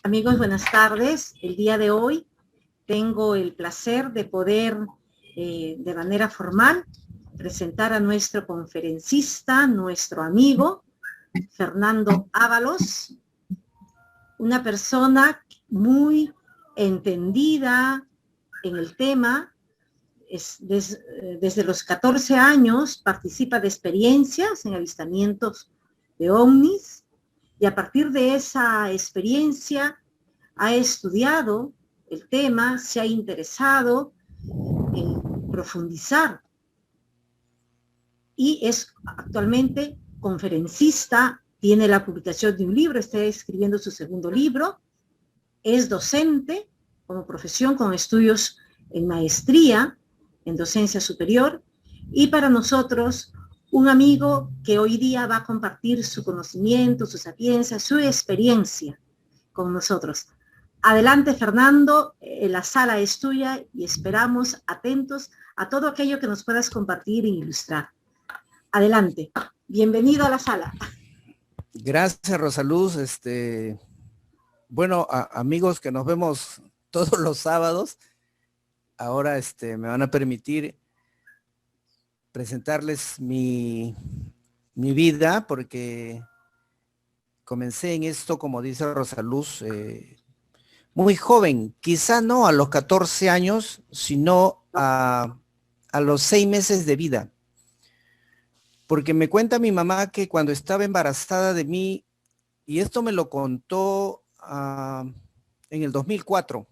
Amigos, buenas tardes. El día de hoy tengo el placer de poder, de manera formal, presentar a nuestro conferencista, nuestro amigo, Fernando Ábalos, una persona muy entendida en el tema. Desde los 14 años participa de experiencias en avistamientos de ovnis, y a partir de esa experiencia ha estudiado el tema, se ha interesado en profundizar y es actualmente conferencista, tiene la publicación de un libro, está escribiendo su segundo libro, es docente como profesión con estudios en maestría en docencia superior, y para nosotros un amigo que hoy día va a compartir su conocimiento, su sapiencia, su experiencia con nosotros. Adelante, Fernando, la sala es tuya y esperamos atentos a todo aquello que nos puedas compartir e ilustrar. Adelante, bienvenido a la sala. Gracias, Rosaluz. Bueno, amigos que nos vemos todos los sábados, ahora me van a permitir presentarles mi vida, porque comencé en esto, como dice Rosaluz, muy joven, quizá no a los 14 años, sino a los 6 meses de vida. Porque me cuenta mi mamá que cuando estaba embarazada de mí, y esto me lo contó en el 2004,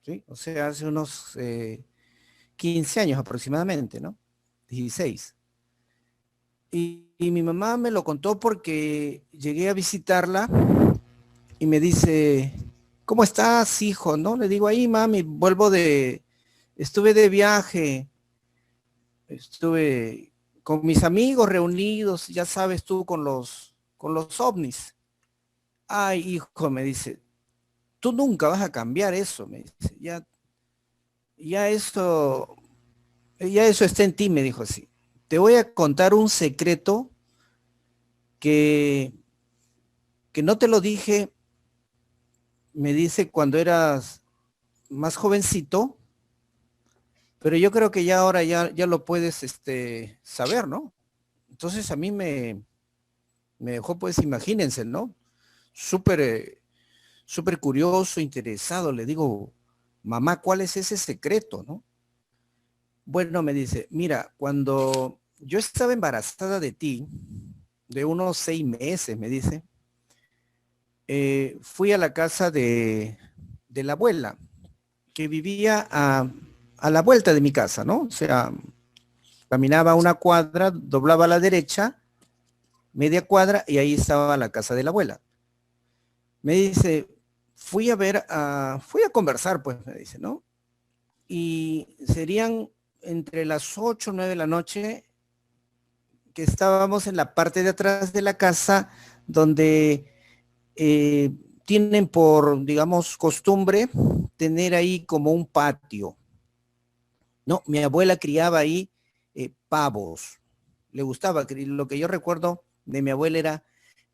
¿sí? O sea, hace unos 15 años aproximadamente, ¿no? 16. Y mi mamá me lo contó porque llegué a visitarla y me dice, ¿cómo estás, hijo? ¿No? Le digo, ahí, mami, estuve de viaje, estuve con mis amigos reunidos, ya sabes tú, con los ovnis. Ay, hijo, me dice, tú nunca vas a cambiar eso, me dice, ya eso está en ti, me dijo así. Te voy a contar un secreto que no te lo dije, me dice, cuando eras más jovencito, pero yo creo que ya ahora ya lo puedes saber, ¿no? Entonces a mí me dejó, pues, imagínense, ¿no? Súper súper curioso, interesado. Le digo, mamá, ¿cuál es ese secreto, no? Bueno, me dice, mira, cuando yo estaba embarazada de ti, de unos 6 meses, me dice, fui a la casa de la abuela, que vivía a la vuelta de mi casa, ¿no? O sea, caminaba una cuadra, doblaba a la derecha, media cuadra, y ahí estaba la casa de la abuela. Me dice, fui a conversar, pues, me dice, ¿no? Y serían entre las 8 o 9 de la noche, que estábamos en la parte de atrás de la casa, donde tienen por, digamos, costumbre tener ahí como un patio. No, mi abuela criaba ahí pavos. Le gustaba, lo que yo recuerdo de mi abuela era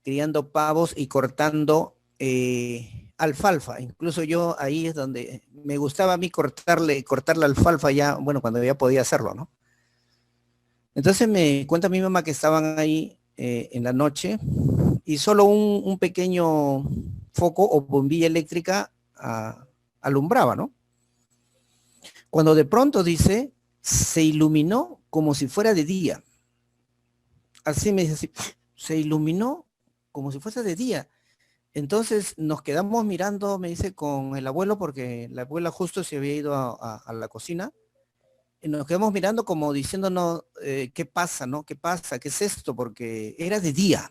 criando pavos y cortando alfalfa. Incluso yo ahí es donde me gustaba a mí cortar la alfalfa ya, bueno, cuando ya podía hacerlo, ¿no? Entonces me cuenta mi mamá que estaban ahí en la noche y solo un pequeño foco o bombilla eléctrica alumbraba, ¿no? Cuando de pronto, dice, se iluminó como si fuera de día. Así me dice, así, se iluminó como si fuese de día. Entonces nos quedamos mirando, me dice, con el abuelo, porque la abuela justo se había ido a la cocina, y nos quedamos mirando como diciéndonos, ¿qué pasa, no? ¿Qué pasa? ¿Qué es esto? Porque era de día.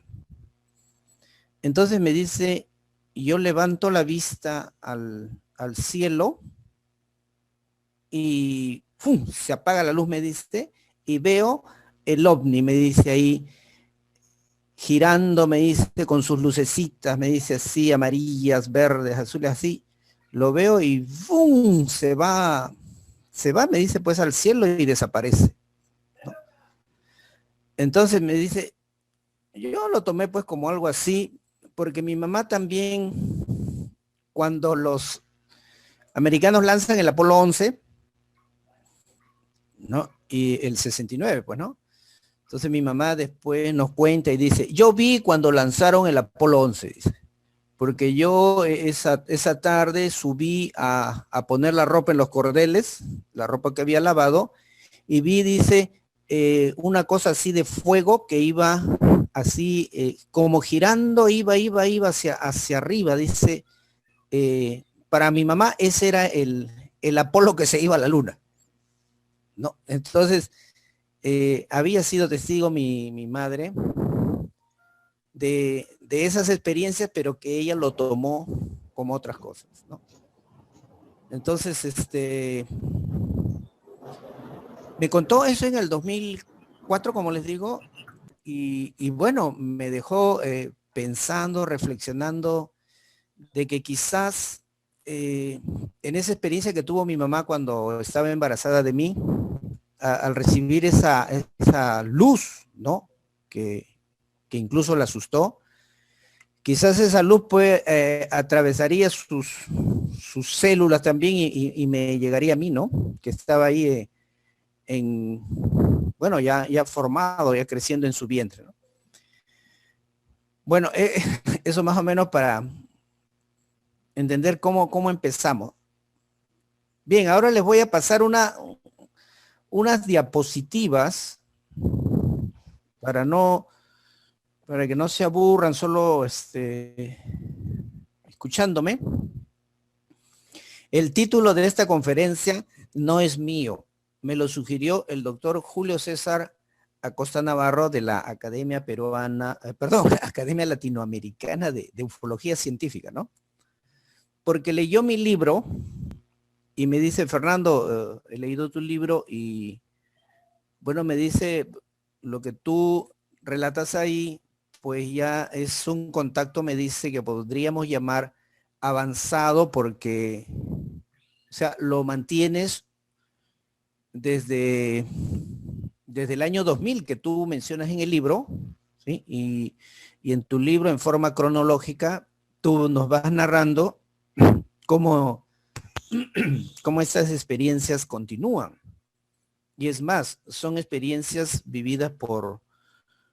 Entonces me dice, yo levanto la vista al cielo y ¡fum!, se apaga la luz, me dice, y veo el ovni, me dice ahí, girando, me dice, con sus lucecitas, me dice así, amarillas, verdes, azules, así. Lo veo y ¡bum!, se va, me dice, pues, al cielo y desaparece, ¿no? Entonces me dice, yo lo tomé pues como algo así, porque mi mamá también cuando los americanos lanzan el Apolo 11, ¿no? Y el 69, pues, ¿no? Entonces mi mamá después nos cuenta y dice, yo vi cuando lanzaron el Apolo 11, dice, porque yo esa tarde subí a poner la ropa en los cordeles, la ropa que había lavado, y vi, dice, una cosa así de fuego que iba así, como girando, iba hacia arriba, dice, para mi mamá ese era el Apolo que se iba a la luna, ¿no? Entonces, había sido testigo mi madre de esas experiencias, pero que ella lo tomó como otras cosas, ¿no? Entonces, me contó eso en el 2004, como les digo, y bueno, me dejó pensando, reflexionando de que quizás en esa experiencia que tuvo mi mamá cuando estaba embarazada de mí, al recibir esa luz, ¿no? Que incluso la asustó, quizás esa luz pues, atravesaría sus células también y me llegaría a mí, ¿no? Que estaba ahí bueno, ya formado, ya creciendo en su vientre, ¿no? Bueno, eso más o menos para entender cómo empezamos. Bien, ahora les voy a pasar unas diapositivas para que no se aburran solo escuchándome. El título de esta conferencia no es mío, me lo sugirió el doctor Julio César Acosta Navarro de la Academia Peruana, Academia Latinoamericana de Ufología Científica, ¿no? Porque leyó mi libro y me dice, Fernando, he leído tu libro y, bueno, me dice, lo que tú relatas ahí, pues ya es un contacto, me dice, que podríamos llamar avanzado porque, o sea, lo mantienes desde el año 2000 que tú mencionas en el libro, ¿sí? Y en tu libro, en forma cronológica, tú nos vas narrando cómo estas experiencias continúan. Y es más, son experiencias vividas por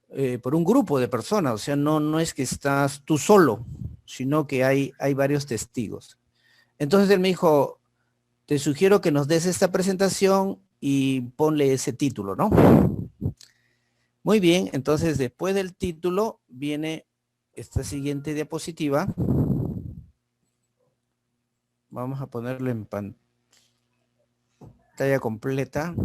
un grupo de personas, o sea, no es que estás tú solo, sino que hay varios testigos. Entonces él me dijo, te sugiero que nos des esta presentación y ponle ese título, ¿no? Muy bien, entonces después del título viene esta siguiente diapositiva. Vamos a ponerlo en pantalla completa.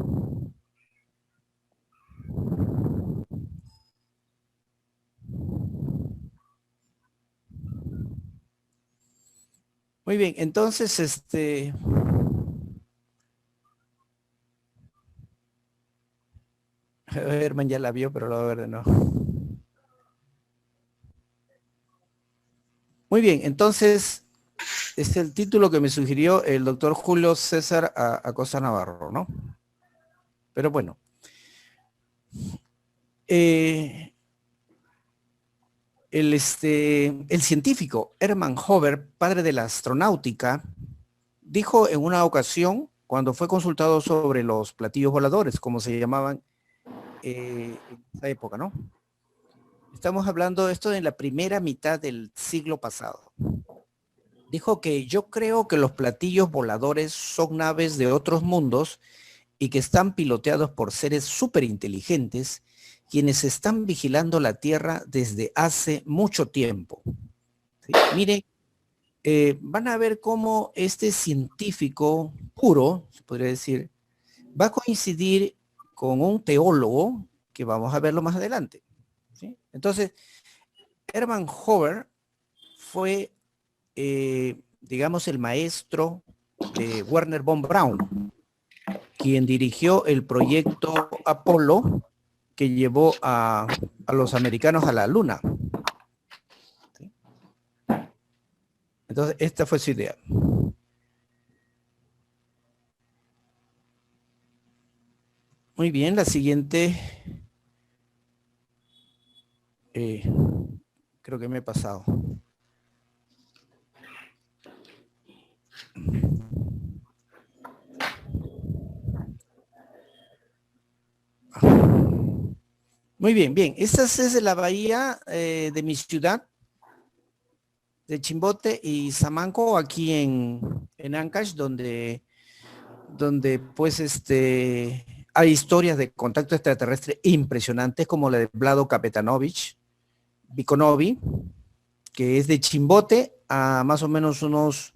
Muy bien, entonces Herman ya la vio, pero lo va a ver de nuevo. Muy bien, entonces es el título que me sugirió el doctor Julio César Acosta Navarro, ¿no? Pero bueno. El científico Hermann Hover, padre de la astronáutica, dijo en una ocasión, cuando fue consultado sobre los platillos voladores, como se llamaban en esa época, ¿no? Estamos hablando de esto en la primera mitad del siglo pasado. Dijo que yo creo que los platillos voladores son naves de otros mundos y que están piloteados por seres súper inteligentes quienes están vigilando la Tierra desde hace mucho tiempo. ¿Sí? Miren, van a ver cómo este científico puro, se podría decir, va a coincidir con un teólogo que vamos a verlo más adelante. ¿Sí? Entonces, Hermann Hover fue, digamos, el maestro de Werner von Braun, quien dirigió el proyecto Apolo que llevó a los americanos a la luna. ¿Sí? Entonces, esta fue su idea. Muy bien, la siguiente. Creo que me he pasado. Muy bien, bien. Esta es la bahía de mi ciudad, de Chimbote y Samanco, aquí en Ancash, donde pues hay historias de contacto extraterrestre impresionantes, como la de Vlado Kapetanovich Vikonovi, que es de Chimbote a más o menos unos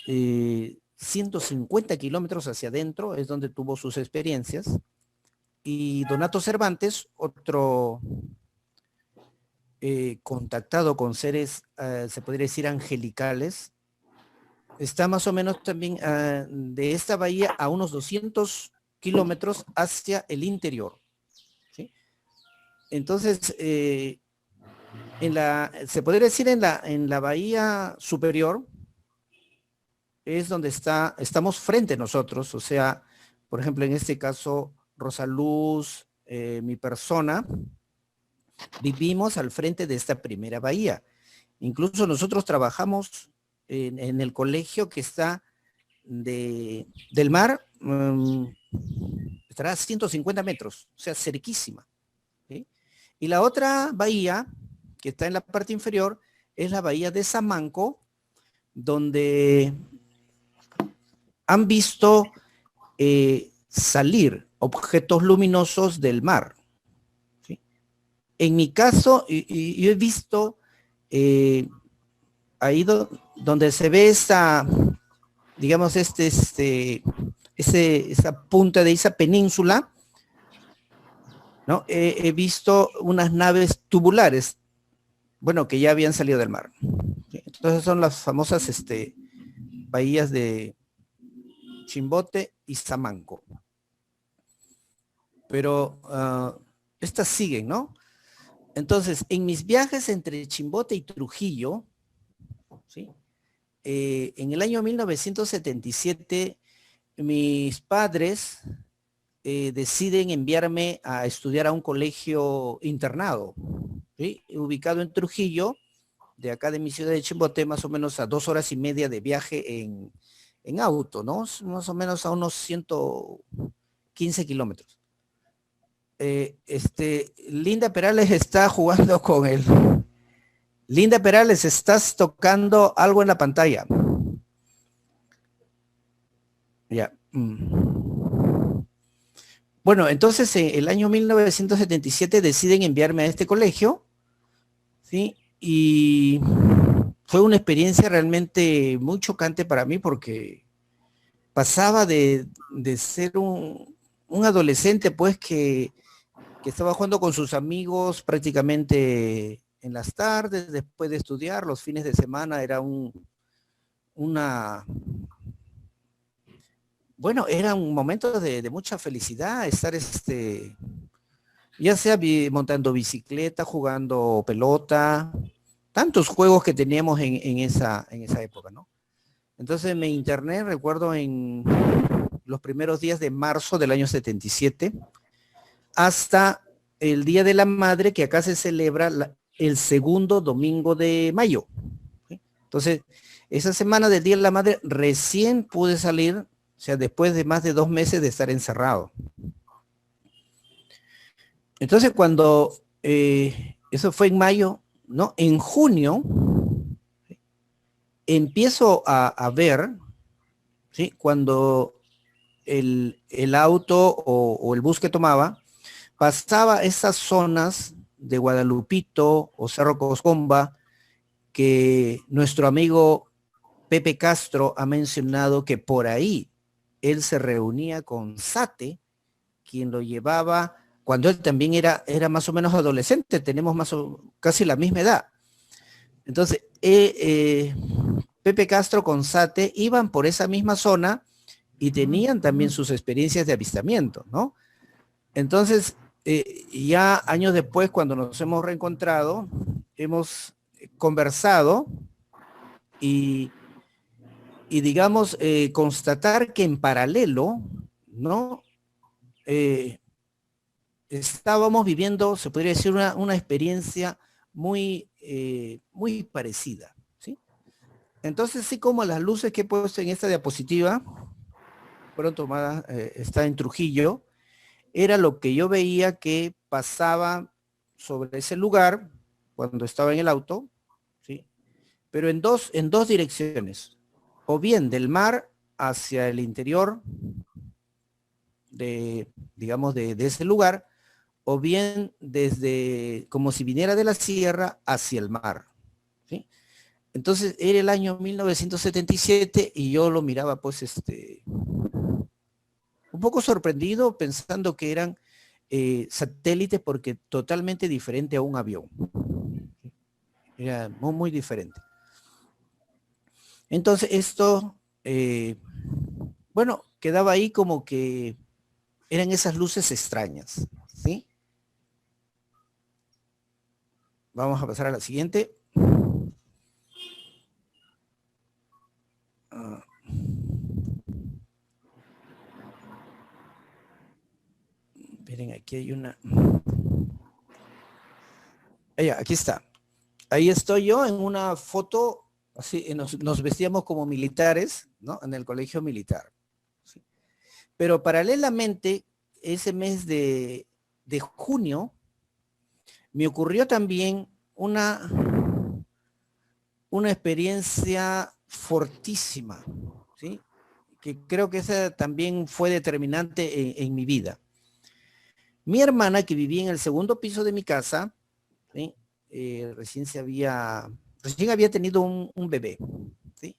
150 kilómetros hacia adentro, es donde tuvo sus experiencias. Y Donato Cervantes, otro contactado con seres, se podría decir, angelicales, está más o menos también de esta bahía a unos 200 kilómetros hacia el interior. ¿Sí? Entonces, se podría decir en la bahía superior, es donde estamos frente a nosotros, o sea, por ejemplo, en este caso, Rosaluz, mi persona, vivimos al frente de esta primera bahía. Incluso nosotros trabajamos en el colegio que está del mar, estará a 150 metros, o sea, cerquísima. ¿Sí? Y la otra bahía, que está en la parte inferior, es la bahía de Samanco, donde han visto salir objetos luminosos del mar. ¿Sí? En mi caso, yo he visto ahí donde se ve esa, digamos, esa punta de esa península, ¿no? He visto unas naves tubulares, bueno, que ya habían salido del mar. ¿Sí? Entonces son las famosas bahías de Chimbote y Samanco. Pero estas siguen, ¿no? Entonces, en mis viajes entre Chimbote y Trujillo, ¿sí? En el año 1977, mis padres deciden enviarme a estudiar a un colegio internado, ¿sí? Ubicado en Trujillo, de acá de mi ciudad de Chimbote, más o menos a 2 horas y media de viaje en auto, ¿no? Más o menos a unos 115 kilómetros. Linda Perales está jugando con él. Linda Perales, estás tocando algo en la pantalla. Ya. Bueno, entonces en el año 1977 deciden enviarme a este colegio, ¿sí? Y fue una experiencia realmente muy chocante para mí porque pasaba de ser un adolescente, pues, que estaba jugando con sus amigos prácticamente en las tardes, después de estudiar, los fines de semana era bueno, era un momento de mucha felicidad, estar ya sea montando bicicleta, jugando pelota, tantos juegos que teníamos en esa época, ¿no? Entonces me interné, recuerdo, en los primeros días de marzo del año 77, hasta el Día de la Madre, que acá se celebra el segundo domingo de mayo. ¿Sí? Entonces, esa semana del Día de la Madre recién pude salir, o sea, después de más de 2 meses de estar encerrado. Entonces, cuando eso fue en mayo, ¿no? En junio, ¿sí? Empiezo a ver, ¿sí? Cuando el auto o el bus que tomaba pasaba esas zonas de Guadalupito o Cerro Coscomba, que nuestro amigo Pepe Castro ha mencionado que por ahí él se reunía con Sate, quien lo llevaba cuando él también era más o menos adolescente, tenemos casi la misma edad. Entonces, Pepe Castro con Sate iban por esa misma zona y tenían también sus experiencias de avistamiento, ¿no? Entonces, ya años después, cuando nos hemos reencontrado, hemos conversado y digamos, constatar que en paralelo, ¿no? Estábamos viviendo, se podría decir, una experiencia muy, muy parecida, ¿sí? Entonces, sí, como las luces que he puesto en esta diapositiva fueron tomadas, está en Trujillo, era lo que yo veía que pasaba sobre ese lugar cuando estaba en el auto, ¿sí? Pero en dos direcciones, o bien del mar hacia el interior de, digamos, de ese lugar, o bien desde, como si viniera de la sierra hacia el mar, ¿sí? Entonces era el año 1977 y yo lo miraba pues un poco sorprendido pensando que eran satélites porque totalmente diferente a un avión. Era muy, muy diferente. Entonces esto, bueno, quedaba ahí como que eran esas luces extrañas, ¿sí? Vamos a pasar a la siguiente. Miren, aquí hay una... Aquí está. Ahí estoy yo en una foto, así, nos vestíamos como militares, ¿no? En el colegio militar. ¿Sí? Pero paralelamente, ese mes de junio, me ocurrió también una experiencia fortísima, ¿sí? Que creo que esa también fue determinante en mi vida. Mi hermana, que vivía en el segundo piso de mi casa, ¿sí? Recién había tenido un bebé, ¿sí?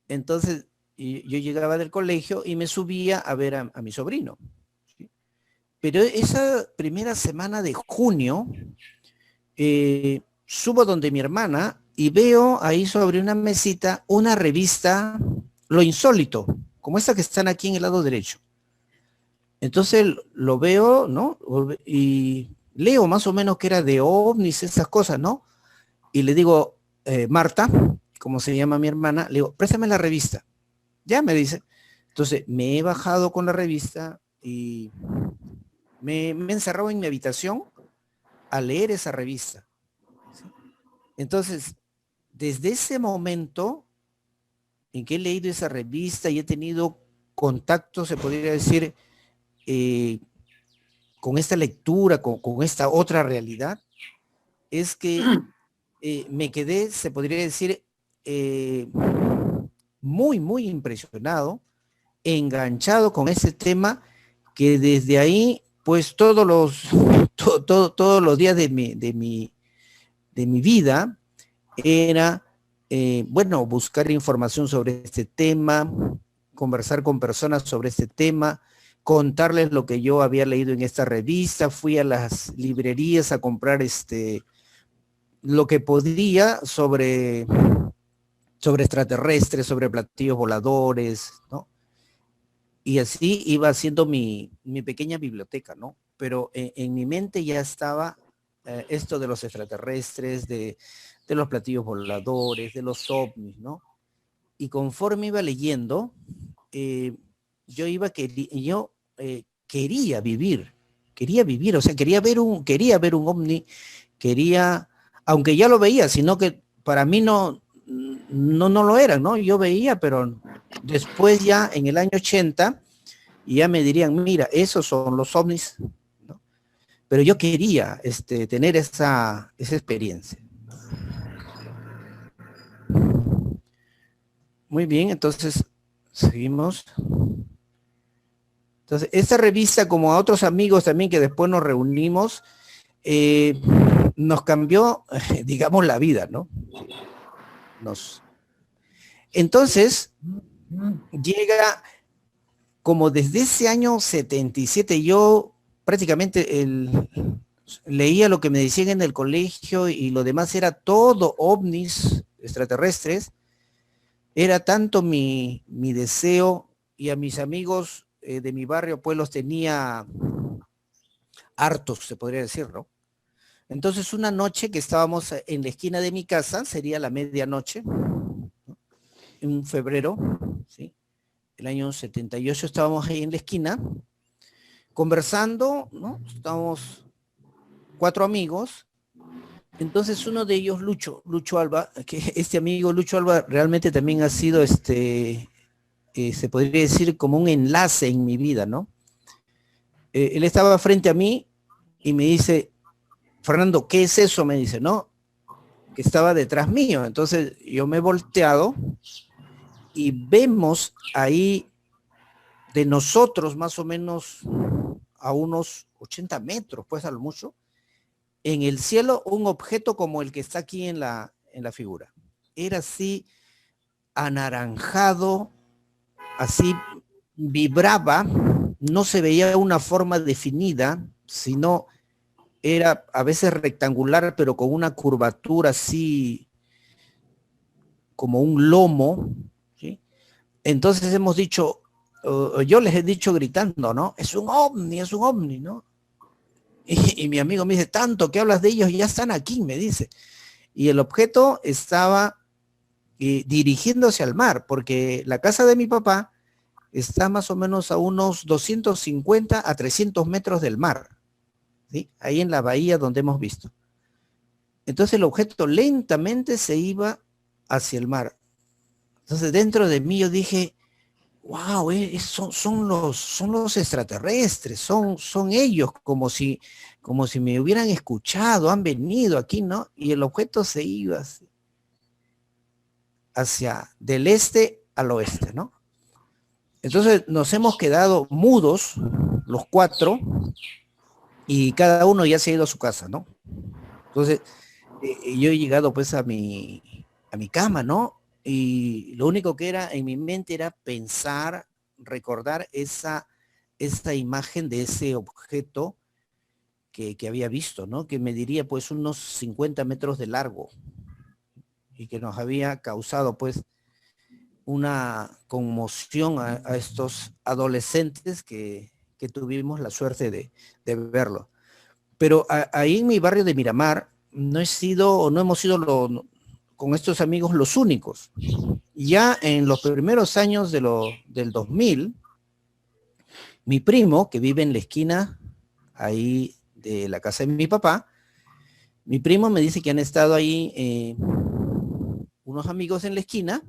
Entonces, yo llegaba del colegio y me subía a ver a mi sobrino, ¿sí? Pero esa primera semana de junio, subo donde mi hermana y veo ahí sobre una mesita una revista, Lo Insólito, como esta que están aquí en el lado derecho. Entonces lo veo, ¿no? Y leo más o menos que era de ovnis, esas cosas, ¿no? Y le digo, Marta, como se llama mi hermana, le digo, préstame la revista. Ya me dice. Entonces me he bajado con la revista y me he encerrado en mi habitación a leer esa revista. ¿Sí? Entonces, desde ese momento en que he leído esa revista y he tenido contacto, se podría decir, con esta lectura, con esta otra realidad, es que me quedé, se podría decir, muy, muy impresionado, enganchado con ese tema, que desde ahí, pues todos los días de mi vida era, bueno, buscar información sobre este tema, conversar con personas sobre este tema, contarles lo que yo había leído en esta revista, fui a las librerías a comprar lo que podía sobre extraterrestres, sobre platillos voladores, ¿no? Y así iba haciendo mi pequeña biblioteca, ¿no? Pero en mi mente ya estaba esto de los extraterrestres, de los platillos voladores, de los ovnis, ¿no? Y conforme iba leyendo, yo quería vivir, o sea, quería ver un ovni, aunque ya lo veía, sino que para mí no lo era, ¿no? Yo veía, pero después ya en el año 80, ya me dirían, mira, esos son los ovnis, ¿no? Pero yo quería tener esa experiencia. Muy bien, entonces seguimos. Entonces, esta revista, como a otros amigos también que después nos reunimos, nos cambió, digamos, la vida, ¿no? Entonces, llega como desde ese año 77, yo prácticamente leía lo que me decían en el colegio y lo demás era todo ovnis extraterrestres. Era tanto mi deseo, y a mis amigos de mi barrio pues los tenía hartos, se podría decir, ¿no? Entonces una noche que estábamos en la esquina de mi casa, sería la medianoche, ¿no? En febrero, ¿sí? El año 78, estábamos ahí en la esquina conversando, ¿no? Estábamos 4 amigos. Entonces uno de ellos, Lucho Alba, que este amigo Lucho Alba realmente también ha sido se podría decir como un enlace en mi vida, ¿no? Él estaba frente a mí y me dice, Fernando, ¿qué es eso? Me dice, ¿no? Que estaba detrás mío. Entonces yo me he volteado y vemos ahí de nosotros más o menos a unos 80 metros, pues a lo mucho, en el cielo un objeto como el que está aquí en la figura. Era así anaranjado, así vibraba, no se veía una forma definida, sino era a veces rectangular, pero con una curvatura así como un lomo, ¿sí? Entonces hemos dicho, yo les he dicho gritando, ¿no? Es un ovni, ¿no? Y mi amigo me dice, tanto que hablas de ellos, ya están aquí, me dice. Y el objeto estaba dirigiéndose al mar, porque la casa de mi papá está más o menos a unos 250 a 300 metros del mar, ¿sí? Ahí en la bahía donde hemos visto. Entonces el objeto lentamente se iba hacia el mar. Entonces dentro de mí yo dije, wow, son los extraterrestres, son ellos, como si me hubieran escuchado, han venido aquí, ¿no? Y el objeto se iba hacia del este al oeste, ¿no? Entonces nos hemos quedado mudos, los cuatro, y cada uno ya se ha ido a su casa, ¿no? Entonces yo he llegado pues a mi cama, ¿no? Y lo único que era en mi mente era pensar, recordar esa imagen de ese objeto que había visto, ¿no? Que mediría pues unos 50 metros de largo y que nos había causado pues una conmoción a estos adolescentes que tuvimos la suerte de verlo. Pero ahí en mi barrio de Miramar no hemos sido con estos amigos los únicos. Ya en los primeros años del 2000, mi primo, que vive en la esquina ahí de la casa de mi papá, mi primo me dice que han estado ahí unos amigos en la esquina,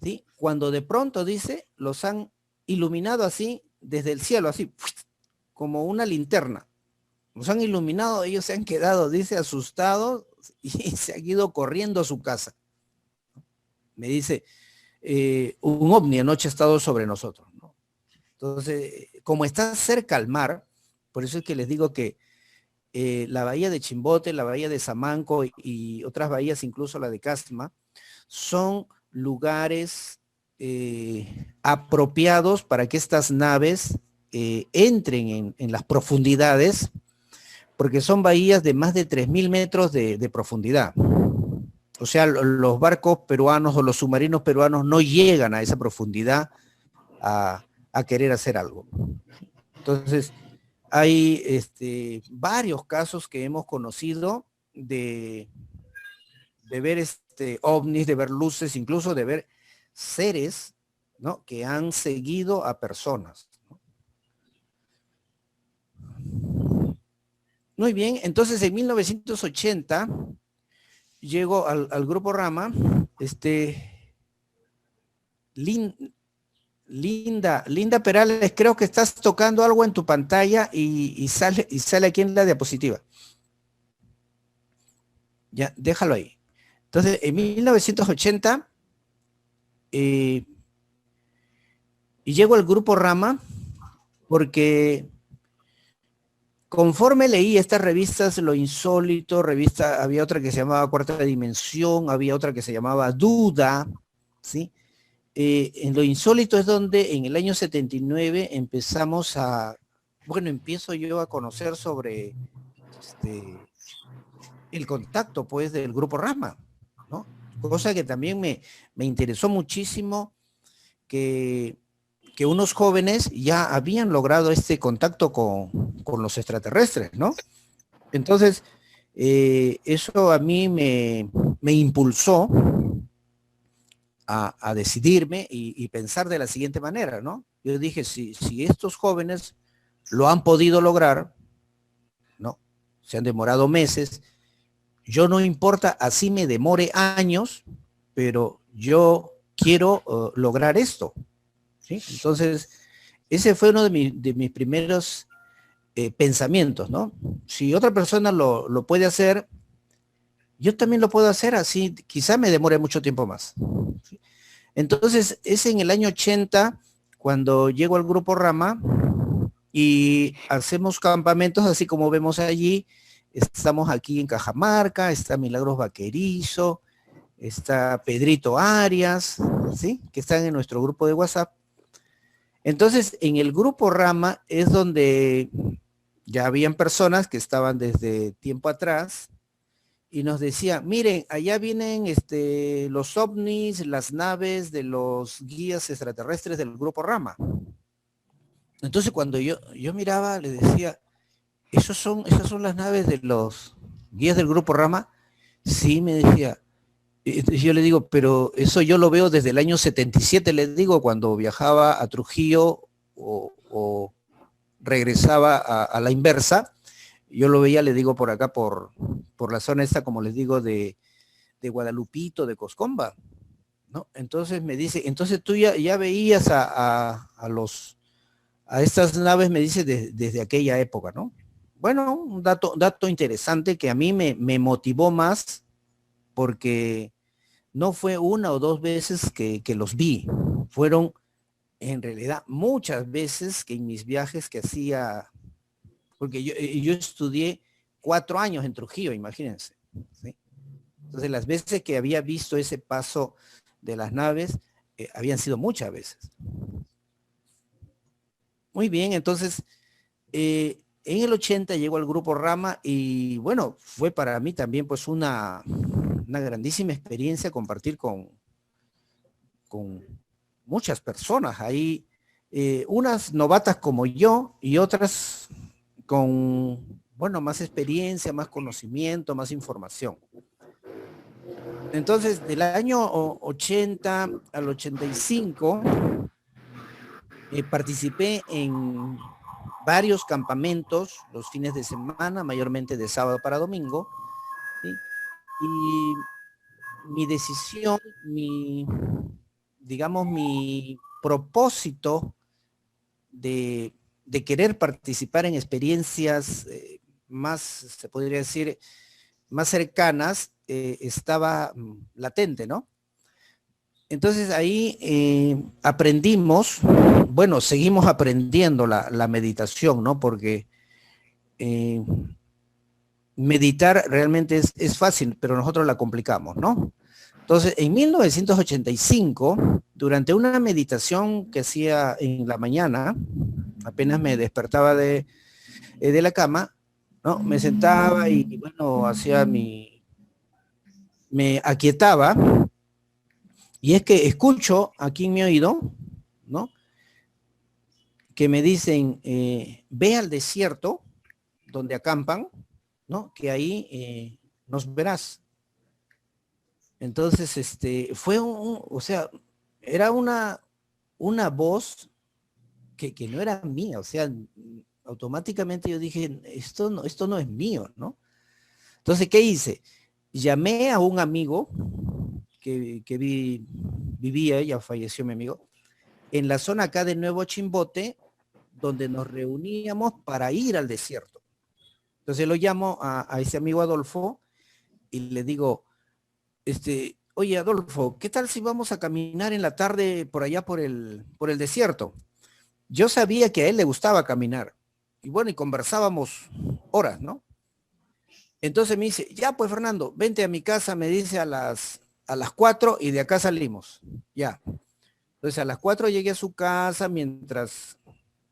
¿sí? Cuando de pronto, dice, los han iluminado así desde el cielo, así como una linterna. Los han iluminado, ellos se han quedado, dice, asustados y se han ido corriendo a su casa. Me dice, un ovni anoche ha estado sobre nosotros, ¿no? Entonces, como está cerca al mar, por eso es que les digo que la bahía de Chimbote, la bahía de Samanco y otras bahías, incluso la de Casma, son lugares apropiados para que estas naves entren en las profundidades, porque son bahías de más de 3.000 metros de profundidad. O sea, los barcos peruanos o los submarinos peruanos no llegan a esa profundidad a querer hacer algo. Entonces, hay varios casos que hemos conocido de ver ovnis, de ver luces, incluso de ver seres, ¿no?, que han seguido a personas. Muy bien, entonces en 1980 llego al Grupo Rama, Linda Perales, creo que estás tocando algo en tu pantalla y sale aquí en la diapositiva. Ya, déjalo ahí. Entonces, en 1980, y llego al Grupo Rama porque conforme leí estas revistas, Lo Insólito, había otra que se llamaba Cuarta Dimensión, había otra que se llamaba Duda, ¿sí? En Lo Insólito es donde en el año 79 empezamos empiezo yo a conocer sobre el contacto pues del Grupo Rama, ¿no? Cosa que también me interesó muchísimo que unos jóvenes ya habían logrado este contacto con los extraterrestres, ¿no? Entonces, eso a mí me impulsó a decidirme y pensar de la siguiente manera, ¿no? Yo dije, si estos jóvenes lo han podido lograr, ¿no? Se han demorado meses, yo no importa, así me demore años, pero yo quiero lograr esto, ¿sí? Entonces, ese fue uno de mis primeros pensamientos, ¿no? Si otra persona lo puede hacer, yo también lo puedo hacer, así quizá me demore mucho tiempo más. ¿Sí? Entonces, es en el año 80 cuando llego al Grupo Rama y hacemos campamentos así como vemos allí. Estamos aquí en Cajamarca, está Milagros Vaquerizo, está Pedrito Arias, ¿sí? Que están en nuestro grupo de WhatsApp. Entonces, en el Grupo Rama es donde ya habían personas que estaban desde tiempo atrás y nos decían, miren, allá vienen los ovnis, las naves de los guías extraterrestres del Grupo Rama. Entonces, cuando yo miraba, le decía, esas son las naves de los guías del Grupo Rama. Sí, me decía. Yo le digo, pero eso yo lo veo desde el año 77, les digo, cuando viajaba a Trujillo o regresaba a la inversa. Yo lo veía, le digo, por acá, por la zona esta, como les digo, de Guadalupito, de Coscomba, ¿no? Entonces me dice, entonces tú ya veías a estas naves, me dice, desde aquella época, ¿no? Bueno, un dato interesante que a mí me motivó más, porque no fue una o dos veces que los vi, fueron en realidad muchas veces que en mis viajes que hacía, porque yo estudié 4 años en Trujillo, imagínense, ¿sí? Entonces las veces que había visto ese paso de las naves, habían sido muchas veces. Muy bien, entonces, en el 80 llegó al Grupo Rama y bueno, fue para mí también pues una grandísima experiencia compartir con muchas personas ahí, unas novatas como yo y otras con, bueno, más experiencia, más conocimiento, más información. Entonces, del año 80 al 85, participé en varios campamentos los fines de semana, mayormente de sábado para domingo, ¿sí? Y mi decisión, digamos, mi propósito de querer participar en experiencias más, se podría decir, más cercanas, estaba latente, ¿no? Entonces ahí aprendimos, bueno, seguimos aprendiendo la meditación, ¿no? Porque meditar realmente es fácil, pero nosotros la complicamos, ¿no? Entonces, en 1985, durante una meditación que hacía en la mañana, apenas me despertaba de la cama, ¿no? Me sentaba y, bueno, me aquietaba, y es que escucho aquí en mi oído, ¿no? Que me dicen, ve al desierto donde acampan, ¿no? Que ahí nos verás. Entonces, fue o sea, era una voz que no era mía, o sea, automáticamente yo dije, esto no es mío, ¿no? Entonces, ¿qué hice? Llamé a un amigo que vivía, ya falleció mi amigo, en la zona acá de Nuevo Chimbote, donde nos reuníamos para ir al desierto. Entonces lo llamo a ese amigo Adolfo y le digo, oye Adolfo, ¿qué tal si vamos a caminar en la tarde por allá por el desierto? Yo sabía que a él le gustaba caminar. Y bueno, y conversábamos horas, ¿no? Entonces me dice, ya pues Fernando, vente a mi casa, me dice a las 4 y de acá salimos. Ya. Entonces a las 4 llegué a su casa, mientras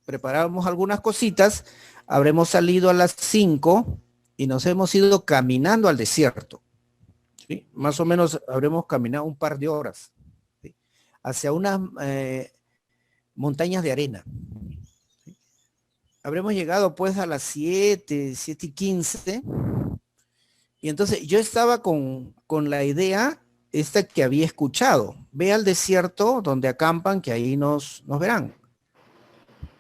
preparábamos algunas cositas, habremos salido a las 5 y nos hemos ido caminando al desierto. ¿Sí? Más o menos habremos caminado un par de horas, ¿sí? Hacia unas montañas de arena. ¿Sí? Habremos llegado pues a las 7:15, y entonces yo estaba con la idea esta que había escuchado, ve al desierto donde acampan, que ahí nos verán.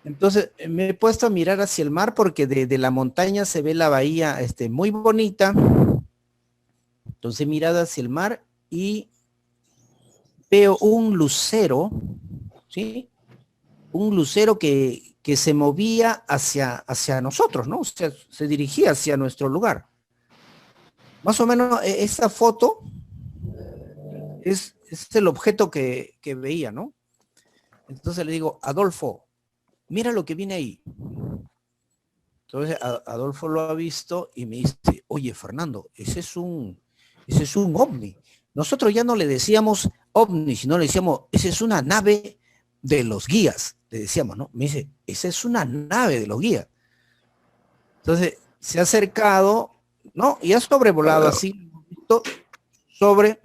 Entonces me he puesto a mirar hacia el mar porque de la montaña se ve la bahía muy bonita. Entonces he mirado hacia el mar y veo un lucero, ¿sí? un lucero que se movía hacia nosotros, ¿no? O sea, se dirigía hacia nuestro lugar. Más o menos esta foto es el objeto que veía, ¿no? Entonces le digo, Adolfo, mira lo que viene ahí. Entonces Adolfo lo ha visto y me dice, oye, Fernando, ese es un ovni. Nosotros ya no le decíamos ovni, sino le decíamos, esa es una nave de los guías, le decíamos, ¿no? Me dice, esa es una nave de los guías. Entonces se ha acercado, ¿no? Y ha sobrevolado así sobre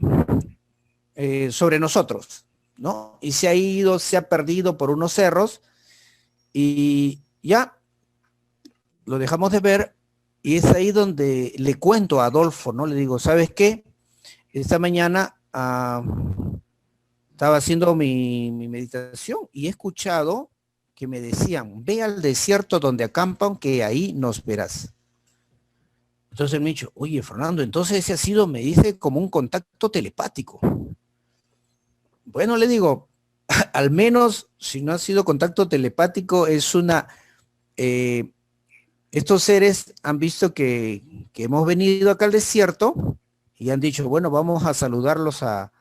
nosotros, ¿no? Y se ha ido, se ha perdido por unos cerros y ya lo dejamos de ver y es ahí donde le cuento a Adolfo, ¿no? Le digo, ¿sabes qué? Esta mañana estaba haciendo mi meditación y he escuchado que me decían, ve al desierto donde acampan que ahí nos verás. Entonces él me ha dicho, oye, Fernando, entonces ese ha sido, me dice, como un contacto telepático. Bueno, le digo, al menos si no ha sido contacto telepático, es una... estos seres han visto que hemos venido acá al desierto y han dicho, bueno, vamos a saludarlos a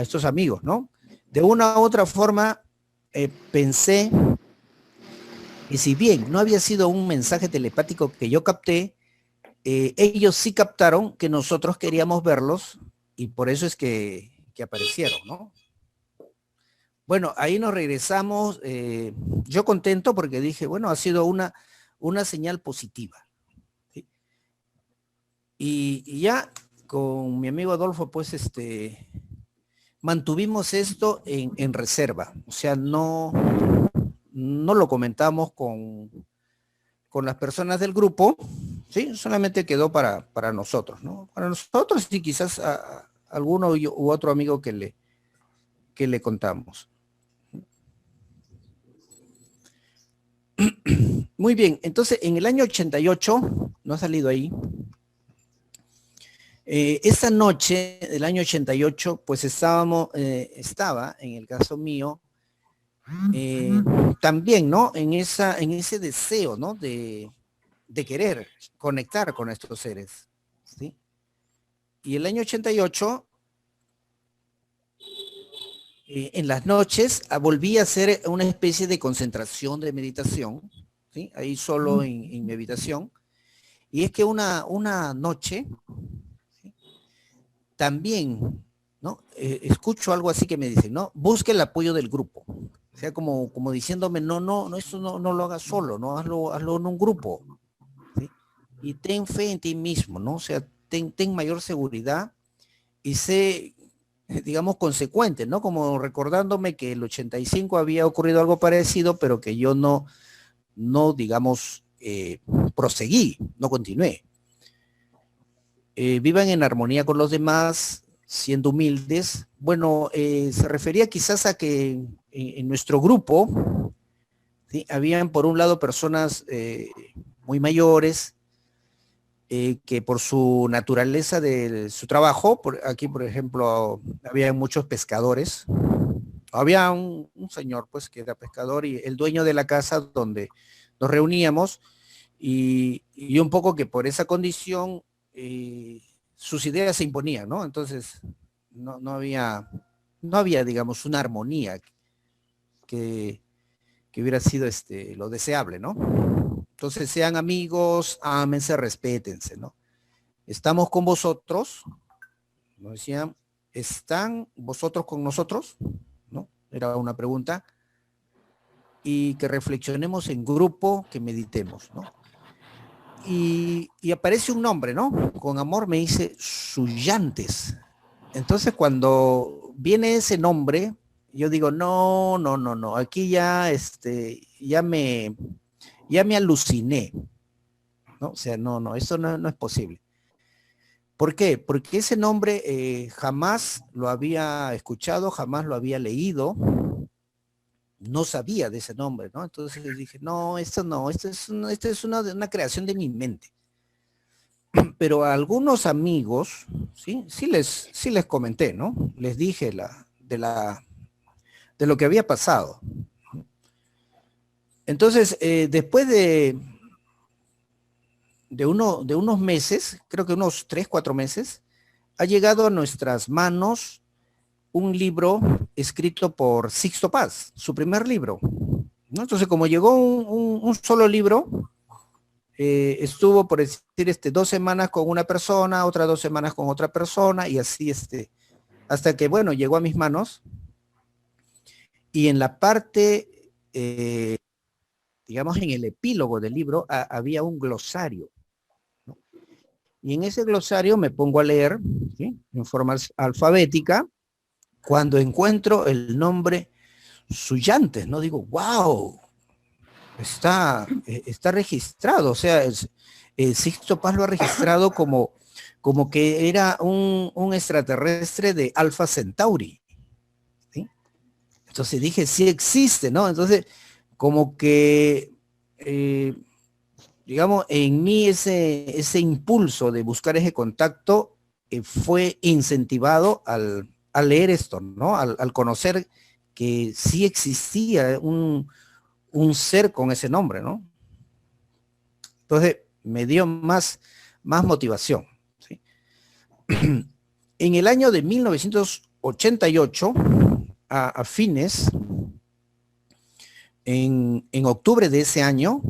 estos amigos, ¿no? De una u otra forma, pensé que si bien no había sido un mensaje telepático que yo capté, ellos sí captaron que nosotros queríamos verlos y por eso es que aparecieron, ¿no? Bueno, ahí nos regresamos, yo contento porque dije, bueno, ha sido una señal positiva. ¿Sí? Y ya con mi amigo Adolfo, pues mantuvimos esto en reserva, o sea, no lo comentamos con las personas del grupo, ¿sí? Solamente quedó para nosotros, ¿no? Para nosotros y quizás a alguno u otro amigo que le contamos. Muy bien, entonces en el año 88, no ha salido ahí, esa noche del año 88, pues estaba en el caso mío, también, ¿no? En ese deseo, ¿no? De querer conectar con estos seres, ¿sí? Y el año 88, en las noches, volví a hacer una especie de concentración de meditación, ¿sí? Ahí solo en mi habitación. Y es que una noche, ¿sí? También, ¿no? Escucho algo así que me dice, ¿no? Busque el apoyo del grupo. O sea, como diciéndome, no, esto no lo hagas solo, ¿no? Hazlo en un grupo, ¿sí? Y ten fe en ti mismo, ¿no? O sea, ten mayor seguridad y sé, digamos, consecuente, ¿no? Como recordándome que el 85 había ocurrido algo parecido, pero que yo no digamos, proseguí, no continué. Vivan en armonía con los demás, siendo humildes. Bueno, se refería quizás a que en nuestro grupo, ¿sí? Habían por un lado personas muy mayores, que por su naturaleza de su trabajo, aquí por ejemplo, había muchos pescadores. Había un señor pues que era pescador y el dueño de la casa donde nos reuníamos y un poco que por esa condición sus ideas se imponían, ¿no? Entonces no había, digamos, una armonía que hubiera sido lo deseable, ¿no? Entonces sean amigos, ámense, respétense, ¿no? Estamos con vosotros, nos decían, ¿están vosotros con nosotros? ¿No? Era una pregunta. Y que reflexionemos en grupo, que meditemos, ¿no? Y aparece un nombre, ¿no? Con amor me dice Suyantes. Entonces cuando viene ese nombre, yo digo, no, aquí ya, ya me aluciné, ¿no? O sea, no, eso no es posible. ¿Por qué? Porque ese nombre jamás lo había escuchado, jamás lo había leído, no sabía de ese nombre, ¿no? Entonces dije, no, esto es una creación de mi mente. Pero a algunos amigos, sí les comenté, ¿no? Les dije de lo que había pasado. Entonces, después de unos meses, creo que unos 3, 4 meses, ha llegado a nuestras manos un libro escrito por Sixto Paz, su primer libro, ¿no? Entonces, como llegó un solo libro, estuvo, por decir, 2 semanas con una persona, otras 2 semanas con otra persona, y así, hasta que, bueno, llegó a mis manos. Y en la parte, digamos, en el epílogo del libro, había un glosario, ¿no? Y en ese glosario me pongo a leer, ¿sí?, en forma alfabética. Cuando encuentro el nombre Suyantes, ¿no? Digo, wow, está registrado. O sea, Sixto Paz lo ha registrado como que era un extraterrestre de Alpha Centauri, ¿sí? Entonces dije, sí existe, ¿no? Entonces, como que, digamos, en mí ese impulso de buscar ese contacto fue incentivado al leer esto, ¿no? Al conocer que sí existía un ser con ese nombre, ¿no? Entonces me dio más motivación, ¿sí? En el año de 1988, a fines, en octubre de ese año,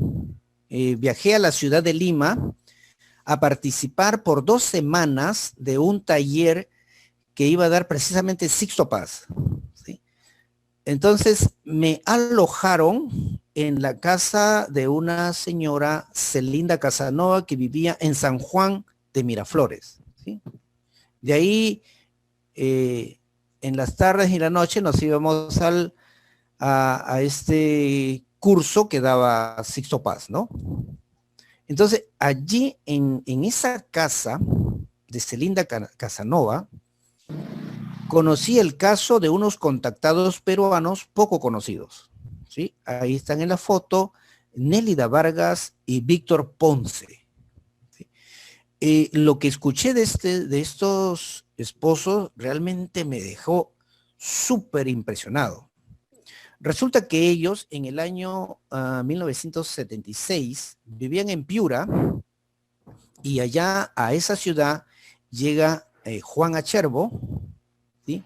viajé a la ciudad de Lima a participar por 2 semanas de un taller que iba a dar precisamente Sixto Paz, ¿sí? Entonces me alojaron en la casa de una señora, Celinda Casanova, que vivía en San Juan de Miraflores, ¿sí? De ahí, en las tardes y la noche nos íbamos a este curso que daba Sixto Paz, ¿no? Entonces, allí en esa casa de Celinda Casanova, conocí el caso de unos contactados peruanos poco conocidos, ¿sí? Ahí están en la foto Nélida Vargas y Víctor Ponce, ¿sí? Lo que escuché de estos esposos realmente me dejó súper impresionado. Resulta que ellos en el año 1976 vivían en Piura, y allá a esa ciudad llega Juan Acherbo, ¿sí?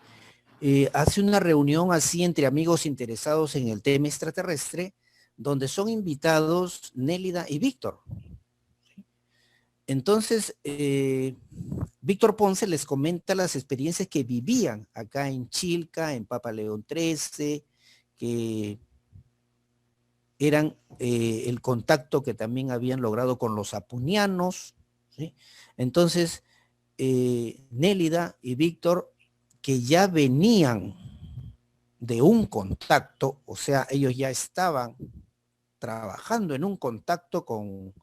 Hace una reunión así entre amigos interesados en el tema extraterrestre, donde son invitados Nélida y Víctor. Entonces, Víctor Ponce les comenta las experiencias que vivían acá en Chilca, en Papa León XIII, que eran el contacto que también habían logrado con los apunianos, ¿sí? Entonces, Nélida y Víctor, que ya venían de un contacto, o sea, ellos ya estaban trabajando en un contacto con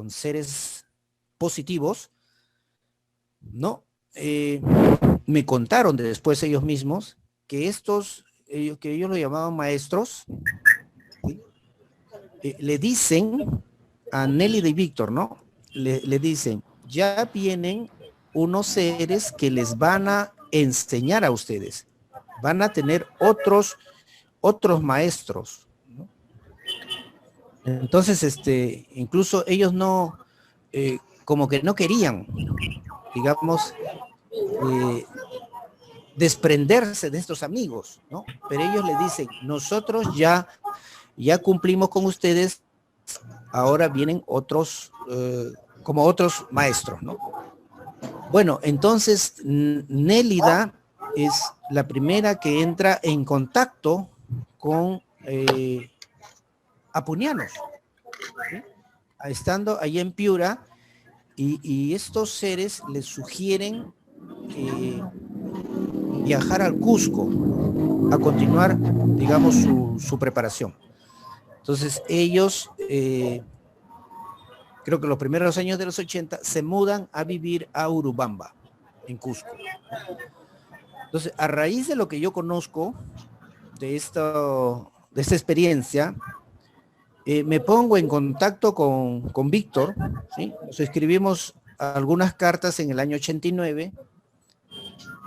seres positivos, ¿no? Me contaron después ellos mismos que que ellos lo llamaban maestros, ¿sí? Le dicen a Nelly y Víctor, ¿no? Le dicen, ya vienen unos seres que les van a enseñar a ustedes, van a tener otros maestros, ¿no? Entonces, incluso ellos no, como que no querían, digamos, desprenderse de estos amigos, ¿no? Pero ellos le dicen, nosotros ya cumplimos con ustedes, ahora vienen otros, como otros maestros, ¿no? Bueno, entonces Nélida es la primera que entra en contacto con apunianos, ¿sí? Estando allá en Piura, y estos seres les sugieren viajar al Cusco a continuar, digamos, su preparación. Entonces ellos, creo que los primeros años de los 80, se mudan a vivir a Urubamba, en Cusco. Entonces, a raíz de lo que yo conozco de esta experiencia, me pongo en contacto con Víctor, ¿sí? Nos escribimos algunas cartas en el año 89,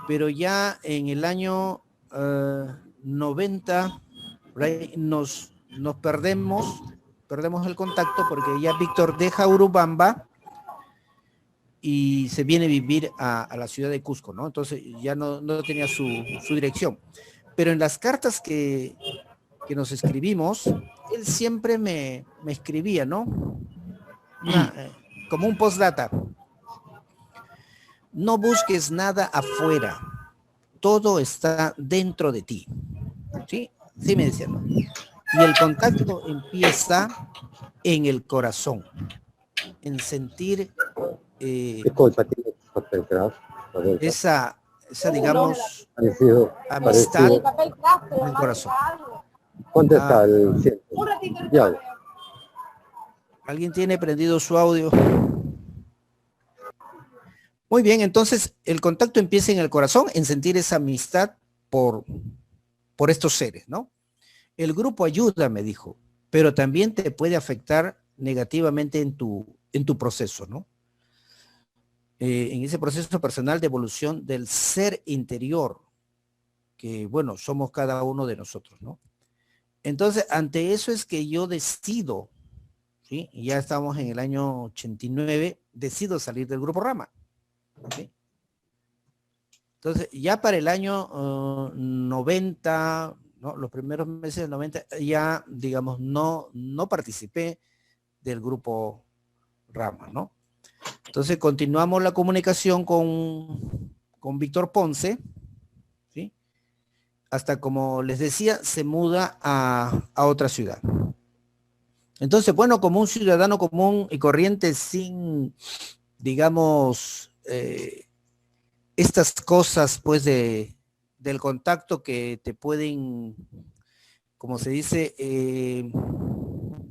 pero ya en el año 90 nos nos perdemos el contacto porque ya Víctor deja Urubamba y se viene a vivir a la ciudad de Cusco, ¿no? Entonces ya no tenía su dirección. Pero en las cartas que nos escribimos, él siempre me escribía, ¿no? Como un postdata. No busques nada afuera, todo está dentro de ti. ¿Sí? Sí me decía, ¿no? Y el contacto empieza en el corazón, en sentir esa digamos, amistad en el corazón. ¿Dónde está el cielo? Ya. ¿Alguien tiene prendido su audio? Muy bien, entonces el contacto empieza en el corazón, en sentir esa amistad por estos seres, ¿no? El grupo ayuda, me dijo, pero también te puede afectar negativamente en tu proceso, ¿no? En ese proceso personal de evolución del ser interior, que, bueno, somos cada uno de nosotros, ¿no? Entonces, ante eso es que yo decido, ¿sí? Y ya estamos en el año 89, decido salir del grupo Rama. ¿Sí? Entonces, ya para el año 90, ¿no? Los primeros meses del 90, ya, digamos, no participé del grupo Rama, ¿no? Entonces, continuamos la comunicación con Víctor Ponce, ¿sí? Hasta, como les decía, se muda a otra ciudad. Entonces, bueno, como un ciudadano común y corriente sin, digamos, estas cosas, pues, del contacto que te pueden, como se dice,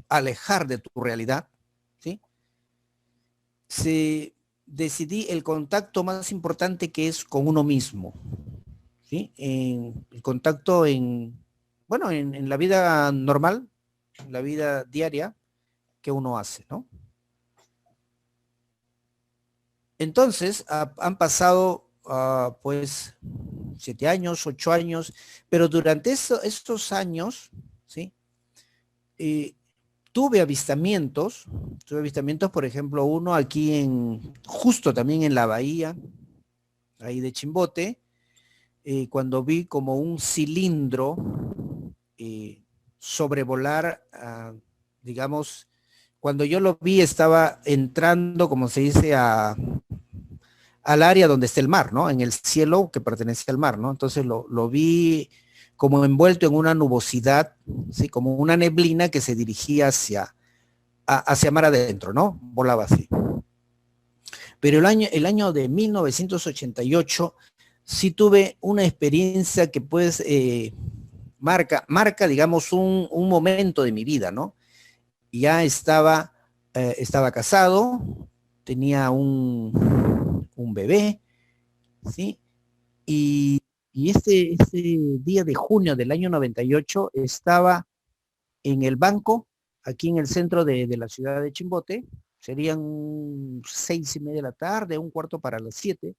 alejar de tu realidad, ¿sí? Decidí el contacto más importante, que es con uno mismo, ¿sí? El contacto en la vida normal, en la vida diaria que uno hace, ¿no? Entonces, han pasado, pues, 7 años, 8 años, pero durante estos años, ¿sí? Tuve avistamientos, por ejemplo, uno aquí justo también en la bahía, ahí de Chimbote, cuando vi como un cilindro sobrevolar, digamos, cuando yo lo vi estaba entrando, como se dice, al área donde está el mar, ¿no? En el cielo que pertenece al mar, ¿no? Entonces lo vi como envuelto en una nubosidad, ¿sí? Como una neblina que se dirigía hacia mar adentro, ¿no? Volaba así. Pero el año de 1988 sí tuve una experiencia que, pues, marca, digamos, un momento de mi vida, ¿no? Ya estaba casado, tenía un bebé, ¿sí? Y este día de junio del año 98 estaba en el banco, aquí en el centro de la ciudad de Chimbote. Serían 6:30 de la tarde, 6:45.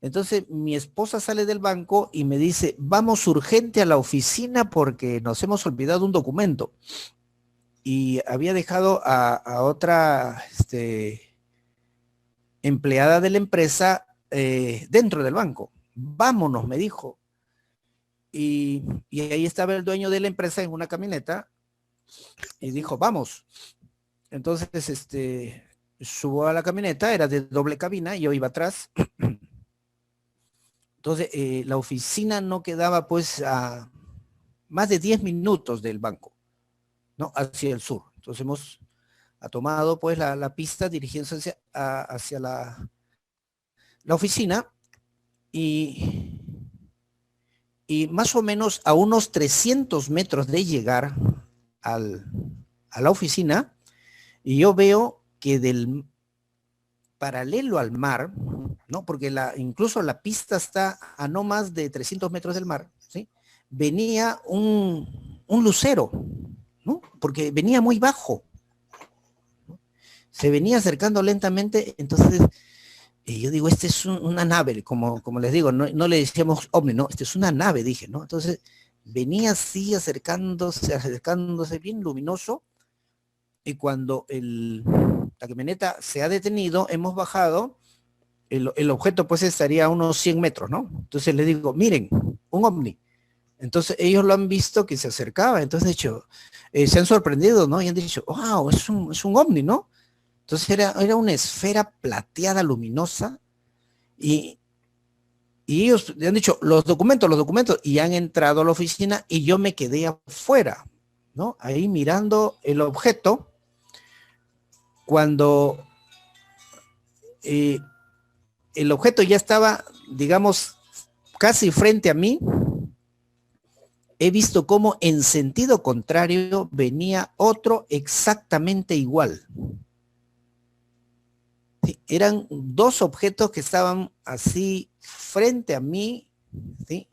Entonces mi esposa sale del banco y me dice, vamos urgente a la oficina porque nos hemos olvidado un documento. Y había dejado a otra empleada de la empresa dentro del banco. Vámonos, me dijo. Y ahí estaba el dueño de la empresa en una camioneta y dijo, vamos. Entonces, subo a la camioneta, era de doble cabina, yo iba atrás. Entonces, la oficina no quedaba, pues, a más de 10 minutos del banco, ¿no? Hacia el sur. Entonces hemos tomado, pues, la pista dirigiéndose hacia la oficina y más o menos a unos 300 metros de llegar a la oficina, y yo veo que del paralelo al mar, ¿no? Porque incluso la pista está a no más de 300 metros del mar, ¿sí? Venía un lucero, ¿no? Porque venía muy bajo, ¿no? Se venía acercando lentamente. Entonces yo digo, es una nave, como les digo, no le decíamos ovni, no, es una nave, dije, ¿no? Entonces venía así acercándose bien luminoso, y cuando la camioneta se ha detenido, hemos bajado, el objeto pues estaría a unos 100 metros, ¿no? Entonces les digo, miren, un ovni. Entonces ellos lo han visto que se acercaba, entonces de hecho, se han sorprendido, ¿no? Y han dicho, wow, es un ovni, ¿no? Entonces era una esfera plateada luminosa, y ellos le han dicho, los documentos, y han entrado a la oficina y yo me quedé afuera, ¿no? Ahí mirando el objeto, cuando el objeto ya estaba, digamos, casi frente a mí, he visto cómo en sentido contrario venía otro exactamente igual. Sí, eran dos objetos que estaban así frente a mí, ¿sí?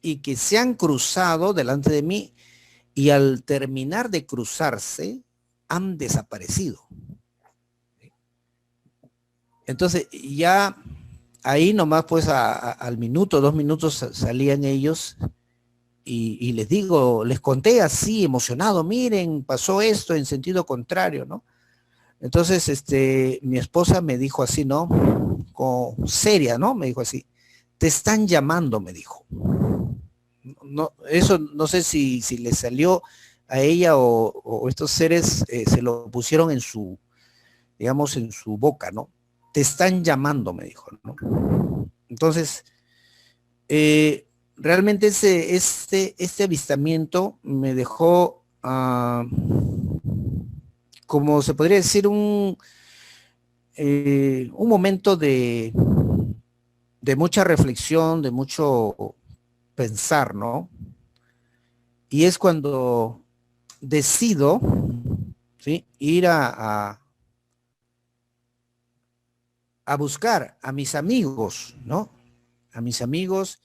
Y que se han cruzado delante de mí, y al terminar de cruzarse han desaparecido. Entonces ya ahí nomás pues al minuto, 2 minutos salían ellos, y les digo, les conté así emocionado, miren, pasó esto en sentido contrario, ¿no? Entonces mi esposa me dijo así, ¿no? Como seria, ¿no? Me dijo así, te están llamando, me dijo. No, eso no sé si le salió a ella o estos seres se lo pusieron en su, digamos, en su boca, ¿no? Te están llamando, me dijo, ¿no? Entonces, realmente este avistamiento me dejó, como se podría decir, un momento de mucha reflexión, de mucho pensar, ¿no? Y es cuando decido, ¿sí?, ir a buscar a mis amigos, ¿no? A mis amigos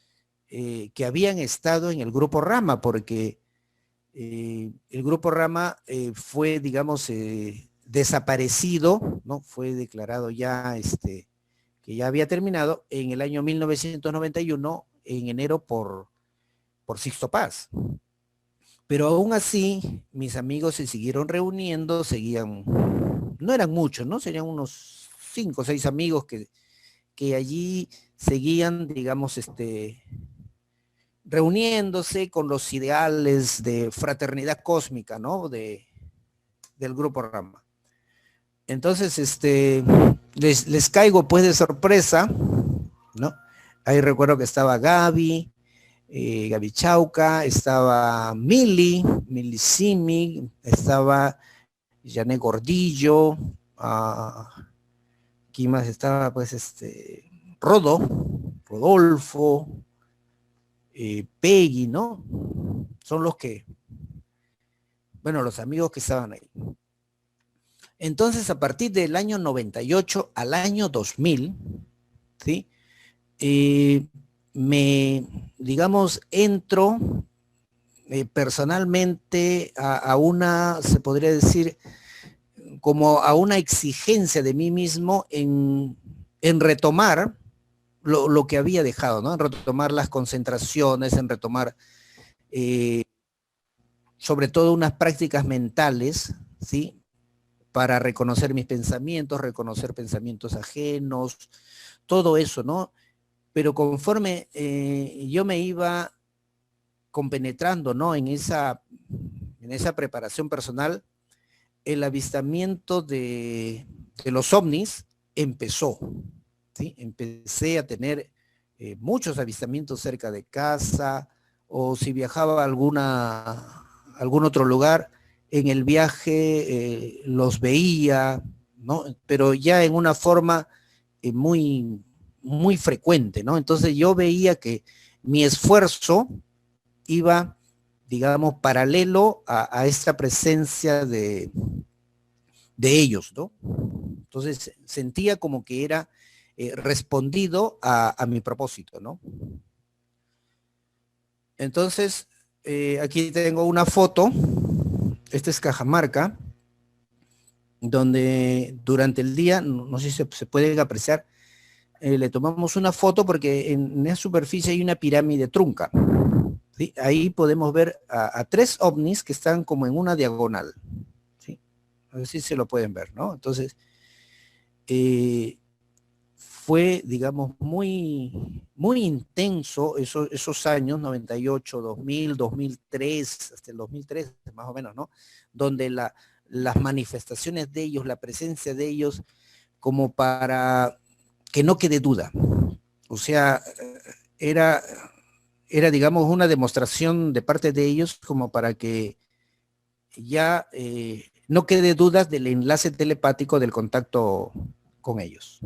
que habían estado en el Grupo Rama, porque el Grupo Rama fue, digamos, desaparecido, ¿no? Fue declarado ya, que ya había terminado en el año 1991, en enero, por Sixto Paz. Pero aún así, mis amigos se siguieron reuniendo, no eran muchos, ¿no? Serían unos 5 o 6 amigos que allí seguían, digamos, reuniéndose con los ideales de fraternidad cósmica, ¿no? Del Grupo Rama. Entonces, les caigo pues de sorpresa, ¿no? Ahí recuerdo que estaba Gaby Chauca, estaba Mili Simi, estaba Jané Gordillo, ¿quién más estaba? Pues Rodolfo, Peggy, ¿no? Son los amigos que estaban ahí. Entonces, a partir del año 98 al año 2000, ¿sí? Digamos, entro personalmente a una, se podría decir, como a una exigencia de mí mismo en retomar lo que había dejado, ¿no? En retomar las concentraciones, en retomar sobre todo unas prácticas mentales, ¿sí? Para reconocer mis pensamientos, reconocer pensamientos ajenos, todo eso, ¿no? Pero conforme yo me iba compenetrando, ¿no? En esa preparación personal, el avistamiento de los ovnis empezó, ¿sí? Empecé a tener muchos avistamientos cerca de casa, o si viajaba a algún otro lugar, en el viaje los veía, ¿no? Pero ya en una forma muy, muy frecuente, ¿no? Entonces yo veía que mi esfuerzo iba, digamos, paralelo a esta presencia de ellos, ¿no? Entonces sentía como que era respondido a mi propósito, ¿no? Entonces, aquí tengo una foto, esta es Cajamarca, donde durante el día, no sé si se puede apreciar, le tomamos una foto porque en esa superficie hay una pirámide trunca, ¿sí? Ahí podemos ver a 3 ovnis que están como en una diagonal, ¿sí? A ver si se lo pueden ver, ¿no? Entonces, fue, digamos, muy intenso esos años, 98, 2000, 2003, hasta el 2003, más o menos, ¿no? Donde las manifestaciones de ellos, la presencia de ellos, como para que no quede duda. O sea, era, digamos, una demostración de parte de ellos como para que ya no quede dudas del enlace telepático del contacto con ellos.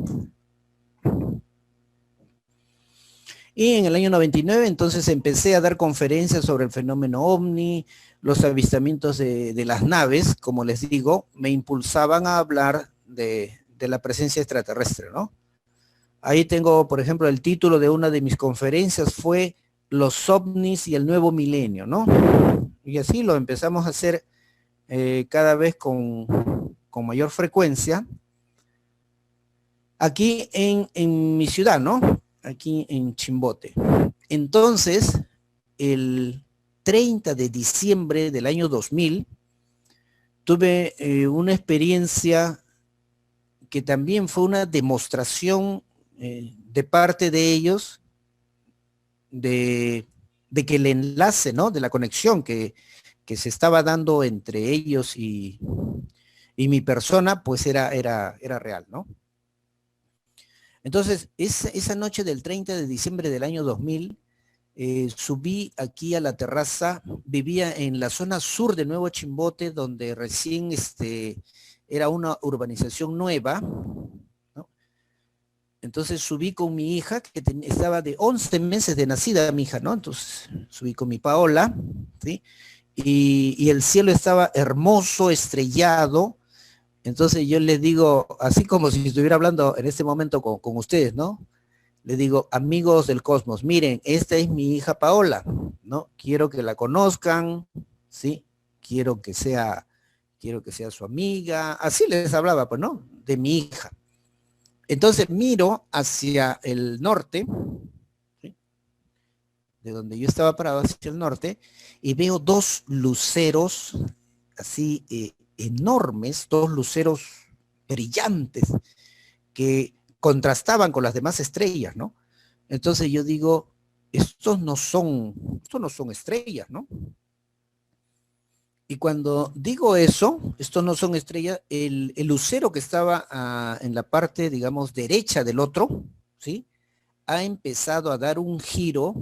Y en el año 99 entonces empecé a dar conferencias sobre el fenómeno ovni, los avistamientos de las naves, como les digo, me impulsaban a hablar de la presencia extraterrestre, ¿no? Ahí tengo, por ejemplo, el título de una de mis conferencias fue Los ovnis y el nuevo milenio, ¿no? Y así lo empezamos a hacer cada vez con mayor frecuencia. Aquí en mi ciudad, ¿no? Aquí en Chimbote. Entonces, el 30 de diciembre del año 2000, tuve una experiencia que también fue una demostración de parte de ellos de que el enlace, ¿no? De la conexión que se estaba dando entre ellos y mi persona, pues era real, ¿no? Entonces, esa noche del 30 de diciembre del año 2000, subí aquí a la terraza, vivía en la zona sur de Nuevo Chimbote, donde recién era una urbanización nueva, ¿no? Entonces subí con mi hija, que estaba de 11 meses de nacida mi hija, ¿no? Entonces subí con mi Paola, ¿sí? Y el cielo estaba hermoso, estrellado. Entonces yo les digo, así como si estuviera hablando en este momento con ustedes, ¿no? Les digo, amigos del cosmos, miren, esta es mi hija Paola, ¿no? Quiero que la conozcan, ¿sí? Quiero que sea su amiga. Así les hablaba, pues, ¿no? De mi hija. Entonces miro hacia el norte, ¿sí? De donde yo estaba parado hacia el norte, y veo 2 luceros así enormes, 2 luceros brillantes que contrastaban con las demás estrellas, ¿no? Entonces yo digo, estos no son estrellas, ¿no? Y cuando digo eso, estos no son estrellas, el lucero que estaba en la parte, digamos, derecha del otro, ¿sí? Ha empezado a dar un giro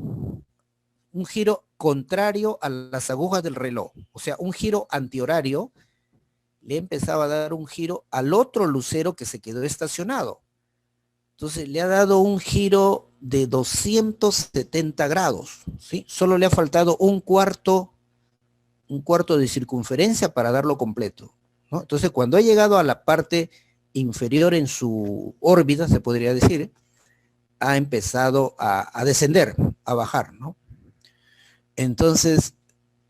contrario a las agujas del reloj, o sea, un giro antihorario. Le empezaba a dar un giro al otro lucero que se quedó estacionado. Entonces le ha dado un giro de 270 grados, ¿sí? Solo le ha faltado un cuarto de circunferencia para darlo completo, ¿no? Entonces cuando ha llegado a la parte inferior en su órbita, se podría decir, ha empezado a descender, a bajar, ¿no? Entonces,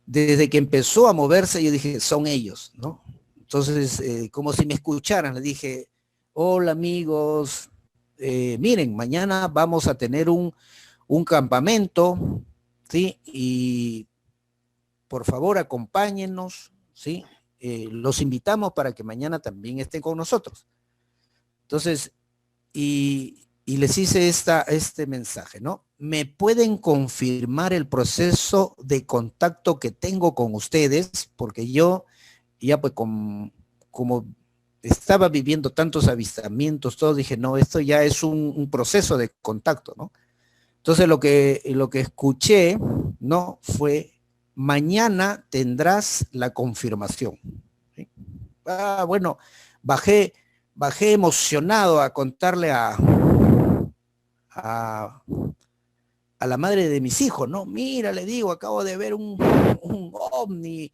desde que empezó a moverse, yo dije, son ellos, ¿no? Entonces, como si me escucharan, le dije, hola amigos, miren, mañana vamos a tener un campamento, ¿sí? Y por favor acompáñennos, ¿sí? Los invitamos para que mañana también estén con nosotros. Entonces, y les hice este mensaje, ¿no? ¿Me pueden confirmar el proceso de contacto que tengo con ustedes? Porque yo ya pues como estaba viviendo tantos avistamientos, todo, dije, no, esto ya es un proceso de contacto, ¿no? Entonces lo que escuché, ¿no? Fue, mañana tendrás la confirmación, ¿sí? Bueno, bajé emocionado a contarle a la madre de mis hijos, ¿no? Mira, le digo, acabo de ver un ovni,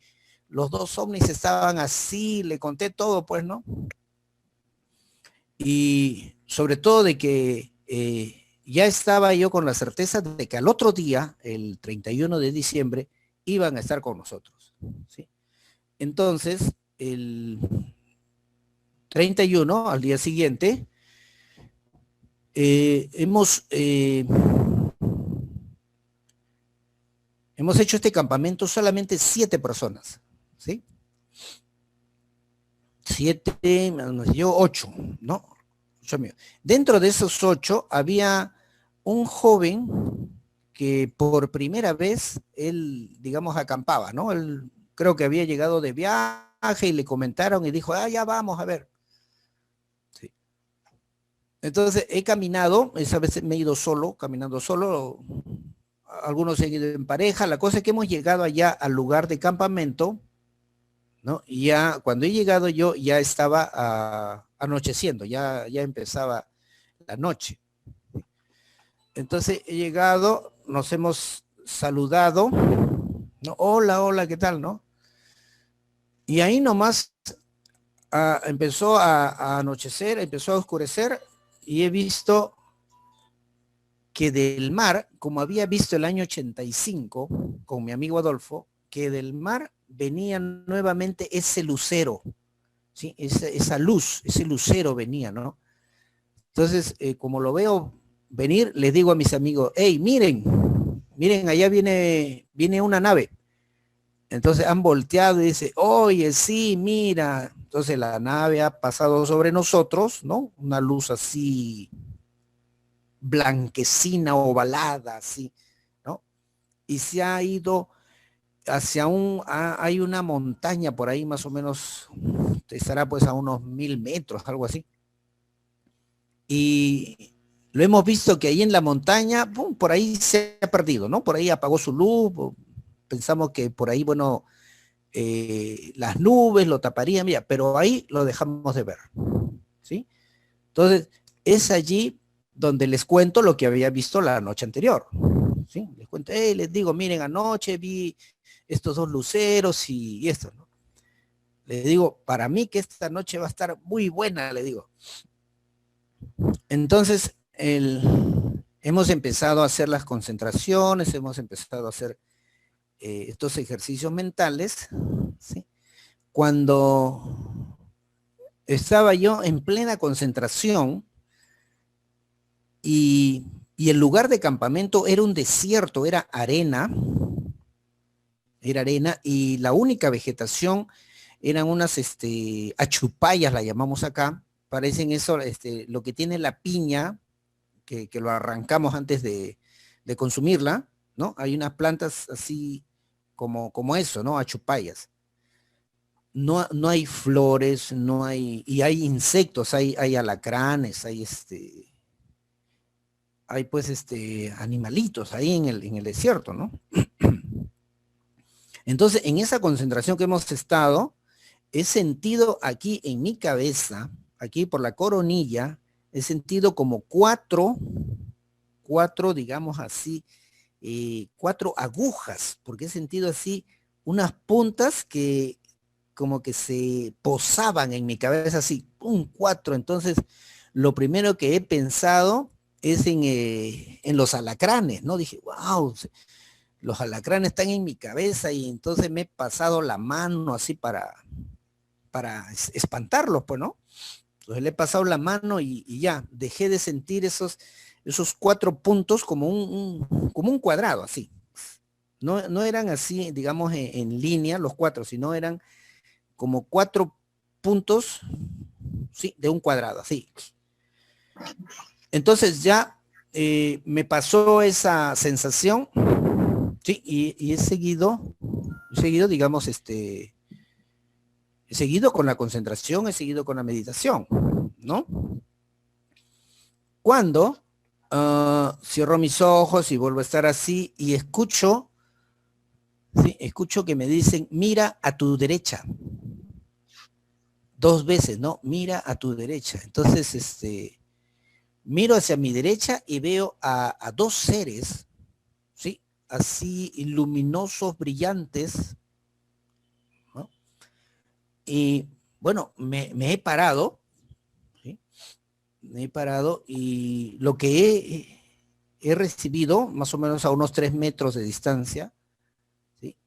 los 2 ovnis estaban así, le conté todo, pues, ¿no? Y sobre todo de que ya estaba yo con la certeza de que al otro día, el 31 de diciembre, iban a estar con nosotros, ¿sí? Entonces, el 31, al día siguiente, hemos hemos hecho este campamento solamente 7 personas, ¿sí? 7, nos dio 8, ¿no? 8 amigos. Dentro de esos 8 había un joven que por primera vez él, digamos, acampaba, ¿no? Él creo que había llegado de viaje y le comentaron y dijo, ah, ya vamos a ver. Sí. Entonces he caminado, esa vez me he ido solo, caminando solo, algunos se han ido en pareja, la cosa es que hemos llegado allá al lugar de campamento, ¿no? Y ya cuando he llegado yo ya estaba anocheciendo, ya empezaba la noche. Entonces he llegado, nos hemos saludado, ¿no? Hola, hola, ¿qué tal, no? Y ahí nomás empezó a anochecer, empezó a oscurecer y he visto que del mar, como había visto el año 85 con mi amigo Adolfo, que del mar venía nuevamente ese lucero, ¿sí? Esa luz, ese lucero venía, ¿no? Entonces, como lo veo venir, les digo a mis amigos, hey, miren, allá viene una nave. Entonces han volteado y dice, oye, sí, mira. Entonces la nave ha pasado sobre nosotros, ¿no? Una luz así blanquecina, ovalada, así, ¿no? Y se ha ido hacia hay una montaña por ahí más o menos, estará pues a unos 1000 metros, algo así. Y lo hemos visto que ahí en la montaña, ¡pum!, por ahí se ha perdido, ¿no? Por ahí apagó su luz, pensamos que por ahí, bueno, las nubes lo taparían, mira, pero ahí lo dejamos de ver, ¿sí? Entonces, es allí donde les cuento lo que había visto la noche anterior, ¿sí? Les cuento, les digo, miren, anoche vi estos 2 luceros y esto, ¿no? Les digo, para mí que esta noche va a estar muy buena, le digo. Entonces, hemos empezado a hacer las concentraciones, hemos empezado a hacer estos ejercicios mentales, ¿sí? Cuando estaba yo en plena concentración y el lugar de campamento era un desierto, era arena y la única vegetación eran unas achupayas, la llamamos acá, parecen eso, lo que tiene la piña, que lo arrancamos antes de consumirla, ¿no? Hay unas plantas así como eso, ¿no? Achupayas. No hay flores, no hay, y hay insectos, hay alacranes, hay pues animalitos ahí en el desierto, ¿no? Entonces, en esa concentración que hemos estado, he sentido aquí en mi cabeza, aquí por la coronilla, he sentido como cuatro, digamos así, 4 agujas, porque he sentido así unas puntas que como que se posaban en mi cabeza así, un 4. Entonces, lo primero que he pensado es en los alacranes, ¿no? Dije, wow, los alacranes están en mi cabeza y entonces me he pasado la mano así para espantarlos, pues, ¿no? Entonces le he pasado la mano y ya, dejé de sentir esos 4 puntos como un cuadrado, así. No eran así, digamos, en línea los 4, sino eran como 4 puntos, sí, de un cuadrado, así. Entonces ya me pasó esa sensación, sí, y he seguido, digamos, he seguido con la concentración, he seguido con la meditación, ¿no? Cuando cierro mis ojos y vuelvo a estar así y escucho, ¿sí? Escucho que me dicen, mira a tu derecha. 2 veces, ¿no? Mira a tu derecha. Entonces, miro hacia mi derecha y veo a 2 seres, ¿sí? Así luminosos, brillantes, ¿no? Y bueno, me he parado, ¿sí? Me he parado y lo que he recibido, más o menos a unos 3 metros de distancia, ¿sí?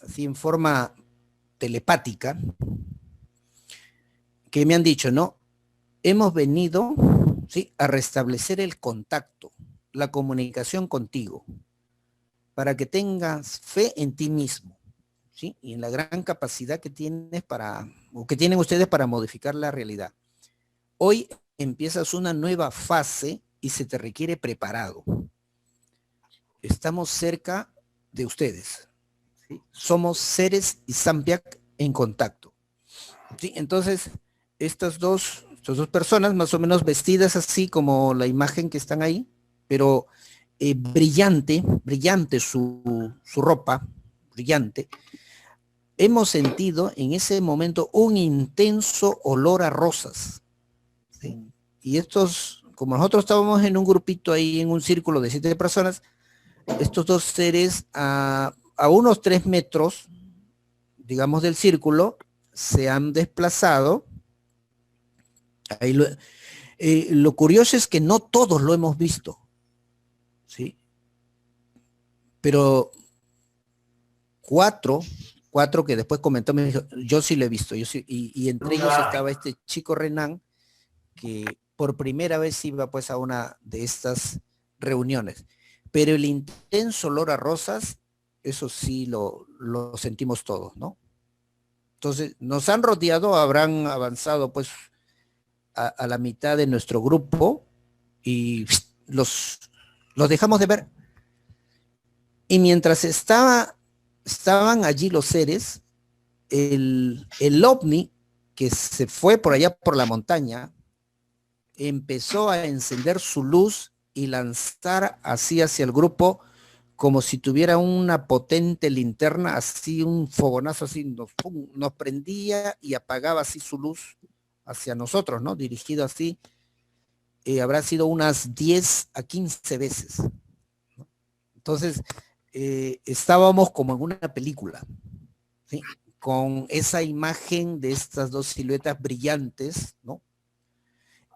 Así en forma telepática, que me han dicho, ¿no? Hemos venido, ¿sí?, a restablecer el contacto, la comunicación contigo. para que tengas fe en ti mismo, ¿sí? Y en la gran capacidad que tienes o que tienen ustedes para modificar la realidad. Hoy empiezas una nueva fase y se te requiere preparado. Estamos cerca de ustedes, ¿sí? Somos Ceres y Sampiac en contacto, ¿sí? Entonces, estas dos personas más o menos vestidas así como la imagen que están ahí, pero brillante su ropa, brillante. Hemos sentido en ese momento un intenso olor a rosas, ¿sí? Y como nosotros estábamos en un grupito ahí, en un círculo de 7 personas, estos dos seres a unos 3 metros, digamos, del círculo, se han desplazado. Ahí lo curioso es que no todos lo hemos visto, ¿sí? Pero cuatro que después comentó, me dijo, yo sí lo he visto, y entre ellos estaba este chico Renan, que por primera vez iba pues a una de estas reuniones. Pero el intenso olor a rosas, eso sí lo sentimos todos, ¿no? Entonces, nos han rodeado, habrán avanzado pues a la mitad de nuestro grupo y los dejamos de ver. Y mientras estaban allí los seres, el ovni que se fue por allá por la montaña empezó a encender su luz y lanzar así hacia el grupo como si tuviera una potente linterna, así un fogonazo así, nos prendía y apagaba así su luz hacia nosotros, ¿no? Dirigido así, habrá sido unas 10 a 15 veces, ¿no? Entonces, estábamos como en una película, ¿sí? Con esa imagen de estas dos siluetas brillantes, ¿no?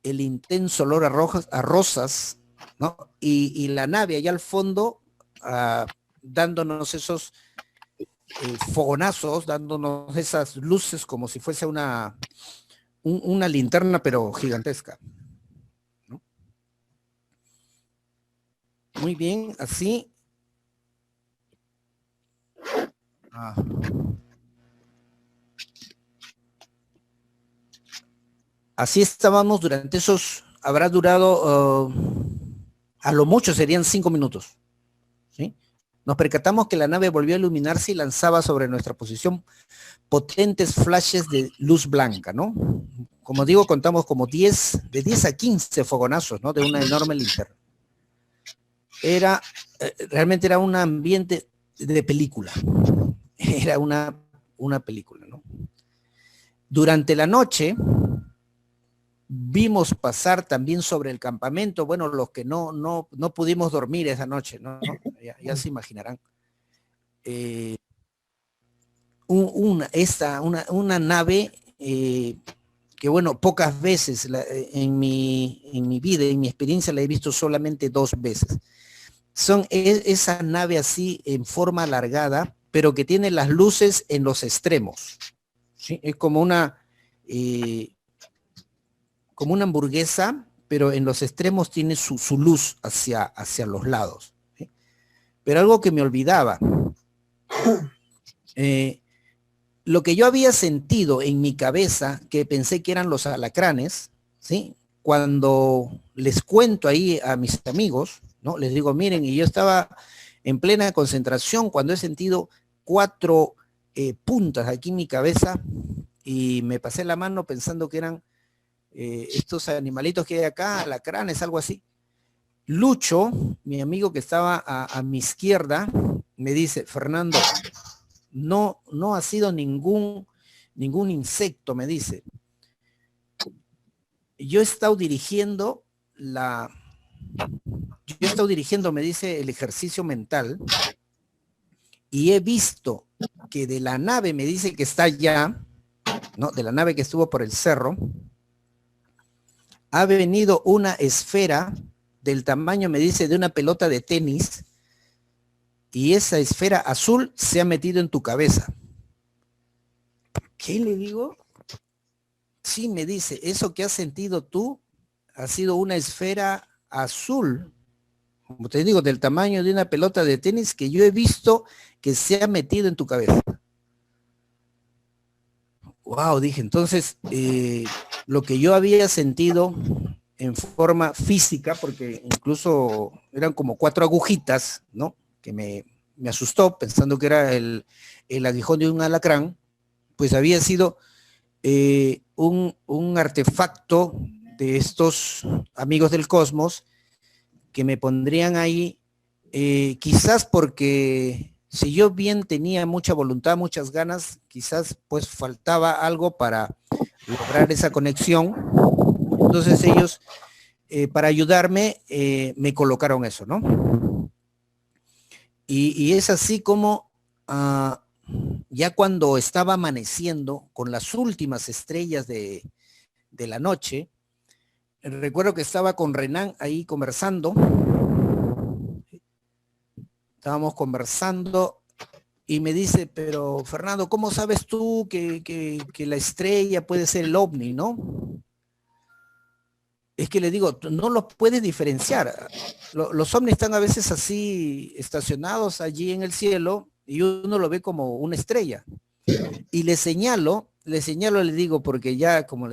El intenso olor a rosas, ¿no? Y la nave allá al fondo, dándonos esos fogonazos, dándonos esas luces como si fuese una linterna, pero gigantesca, ¿no? Muy bien, así. Así estábamos durante esos, habrá durado, a lo mucho serían 5 minutos, ¿sí? Nos percatamos que la nave volvió a iluminarse y lanzaba sobre nuestra posición potentes flashes de luz blanca, ¿no? Como digo, contamos como de 10 a 15 fogonazos, ¿no? De una enorme linterna. Realmente era un ambiente de película. Era una película, ¿no? Durante la noche vimos pasar también sobre el campamento, bueno, los que no pudimos dormir esa noche, ¿no? Ya se imaginarán. Una nave que, bueno, pocas veces en mi vida, en mi experiencia, la he visto solamente 2 veces. Esa nave así en forma alargada, pero que tiene las luces en los extremos, ¿sí? Es como una hamburguesa, pero en los extremos tiene su luz hacia los lados, ¿sí? Pero algo que me olvidaba, lo que yo había sentido en mi cabeza, que pensé que eran los alacranes, ¿sí? Cuando les cuento ahí a mis amigos, ¿no? Les digo, miren, y yo estaba en plena concentración cuando he sentido 4 puntas aquí en mi cabeza y me pasé la mano pensando que eran estos animalitos que hay acá, alacranes, algo así. Lucho, mi amigo que estaba a mi izquierda, me dice, Fernando, no ha sido ningún insecto, me dice. Yo he estado dirigiendo, me dice, el ejercicio mental, y he visto que de la nave, me dice que está allá, ¿no? De la nave que estuvo por el cerro, ha venido una esfera del tamaño, me dice, de una pelota de tenis, y esa esfera azul se ha metido en tu cabeza. ¿Qué le digo? Sí, me dice, eso que has sentido tú ha sido una esfera azul como te digo, del tamaño de una pelota de tenis que yo he visto que se ha metido en tu cabeza. Wow, dije, entonces, lo que yo había sentido en forma física, porque incluso eran como 4 agujitas, ¿no? Que me asustó pensando que era el aguijón de un alacrán, pues había sido un artefacto de estos amigos del cosmos que me pondrían ahí, quizás porque si yo bien tenía mucha voluntad, muchas ganas, quizás pues faltaba algo para lograr esa conexión. Entonces ellos, para ayudarme, me colocaron eso, ¿no? Y es así como ya cuando estaba amaneciendo con las últimas estrellas de la noche, recuerdo que estaba con Renan ahí conversando. Estábamos conversando y me dice, pero Fernando, ¿cómo sabes tú que la estrella puede ser el ovni, no? Es que le digo, no los puedes diferenciar. Los ovnis están a veces así estacionados allí en el cielo y uno lo ve como una estrella. Y le señalo, le digo, porque ya como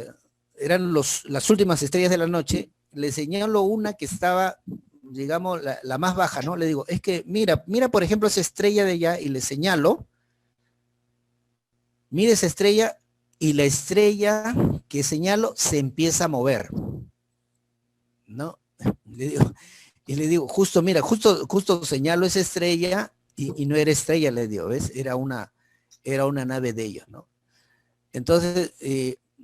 eran las últimas estrellas de la noche, le señalo una que estaba, digamos, la más baja, ¿no? Le digo, es que mira, por ejemplo, esa estrella de allá, y le señalo, mira esa estrella, y la estrella que señalo se empieza a mover, ¿no? Le digo, justo, mira, justo señalo esa estrella, y no era estrella, le digo, ¿ves? Era una nave de ellos, ¿no? Entonces,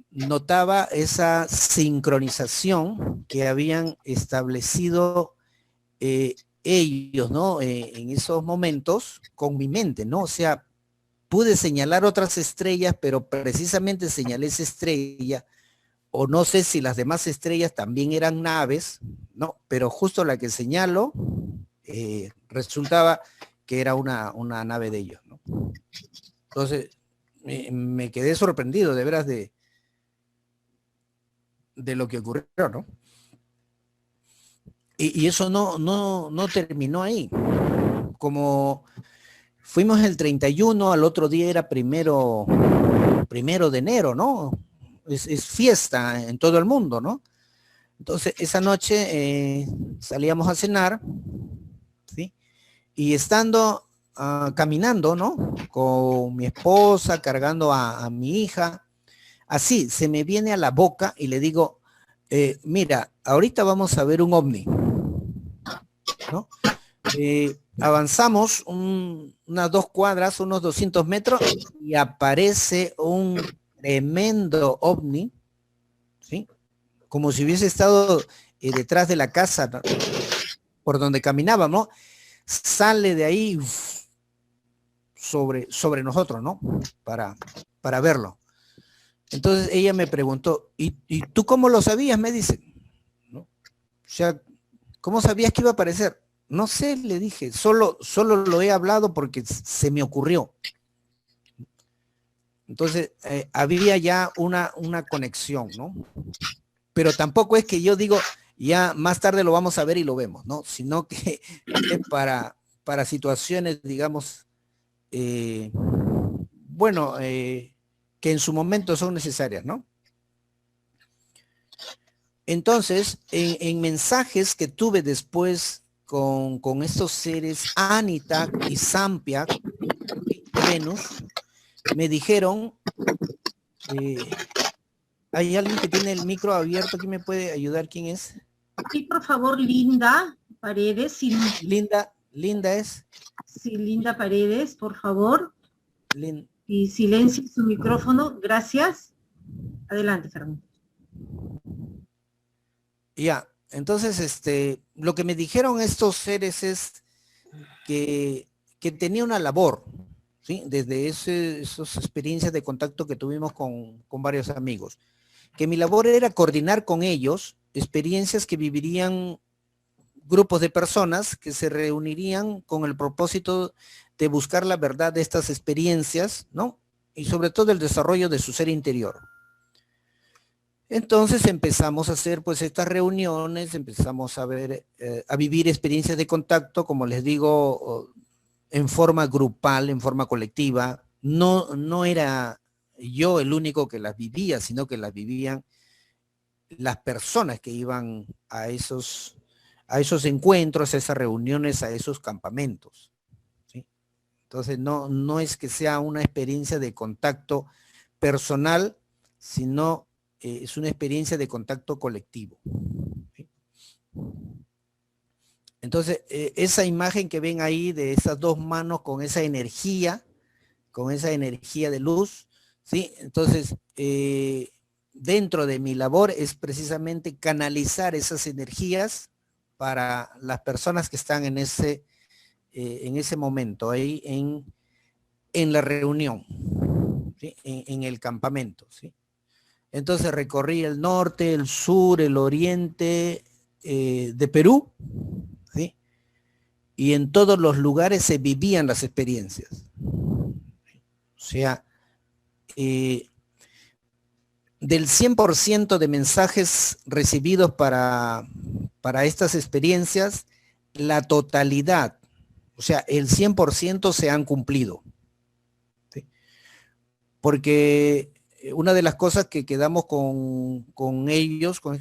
notaba esa sincronización que habían establecido ellos, ¿no? En esos momentos con mi mente, ¿no? O sea, pude señalar otras estrellas, pero precisamente señalé esa estrella, o no sé si las demás estrellas también eran naves, ¿no? Pero justo la que señalo resultaba que era una nave de ellos, ¿no? Entonces, me quedé sorprendido, de veras, de lo que ocurrió, ¿no? Y eso no terminó ahí. Como fuimos el 31, al otro día era primero de enero, ¿no? Es fiesta en todo el mundo, ¿no? Entonces, esa noche salíamos a cenar, ¿sí? Y estando caminando, ¿no? Con mi esposa, cargando a mi hija, así se me viene a la boca y le digo, mira, ahorita vamos a ver un ovni, ¿no? Avanzamos unas 2 cuadras, unos 200 metros, y aparece un tremendo ovni, ¿sí? Como si hubiese estado detrás de la casa, ¿no? Por donde caminábamos, sale de ahí sobre nosotros, ¿no? Para verlo. Entonces ella me preguntó, ¿y tú cómo lo sabías? Me dice, ¿no? O sea, ¿cómo sabías que iba a aparecer? No sé, le dije, solo lo he hablado porque se me ocurrió. Entonces, había ya una conexión, ¿no? Pero tampoco es que yo digo, ya más tarde lo vamos a ver y lo vemos, ¿no? Sino que para situaciones, digamos, bueno, que en su momento son necesarias, ¿no? Entonces, en mensajes que tuve después con estos seres, Anita y Sampia, Venus, me dijeron, hay alguien que tiene el micro abierto, ¿quién me puede ayudar? ¿Quién es? Sí, por favor, Linda Paredes. Sí. Linda es. Sí, Linda Paredes, por favor. Lin... Y silencie su micrófono, gracias. Adelante, Fernando. Ya, entonces, lo que me dijeron estos seres es que tenía una labor, ¿sí? Desde esas experiencias de contacto que tuvimos con varios amigos, que mi labor era coordinar con ellos experiencias que vivirían grupos de personas que se reunirían con el propósito de buscar la verdad de estas experiencias, ¿no? Y sobre todo el desarrollo de su ser interior. Entonces empezamos a hacer pues estas reuniones, empezamos a ver, a vivir experiencias de contacto, como les digo, en forma grupal, en forma colectiva. No era yo el único que las vivía, sino que las vivían las personas que iban a esos encuentros, a esas reuniones, a esos campamentos, ¿sí? Entonces no es que sea una experiencia de contacto personal, sino es una experiencia de contacto colectivo, ¿sí? Entonces, esa imagen que ven ahí de esas dos manos con esa energía de luz, ¿sí? Entonces, dentro de mi labor es precisamente canalizar esas energías para las personas que están en ese momento, ahí en la reunión, ¿sí? En el campamento, ¿sí? Entonces recorrí el norte, el sur, el oriente de Perú, ¿sí? Y en todos los lugares se vivían las experiencias. O sea, del 100% de mensajes recibidos para estas experiencias, la totalidad, o sea, el 100% se han cumplido, ¿sí? Porque una de las cosas que quedamos con ellos, con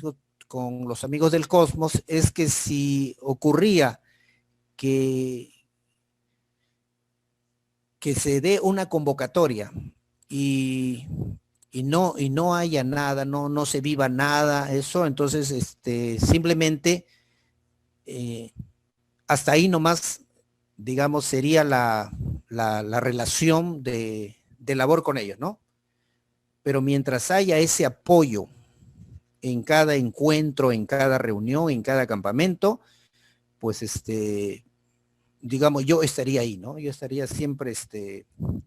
los amigos del Cosmos, es que si ocurría que se dé una convocatoria y no haya nada, no se viva nada, eso, entonces simplemente hasta ahí nomás, digamos, sería la relación de labor con ellos, ¿no? Pero mientras haya ese apoyo en cada encuentro, en cada reunión, en cada campamento, pues digamos, yo estaría ahí, ¿no? Yo estaría siempre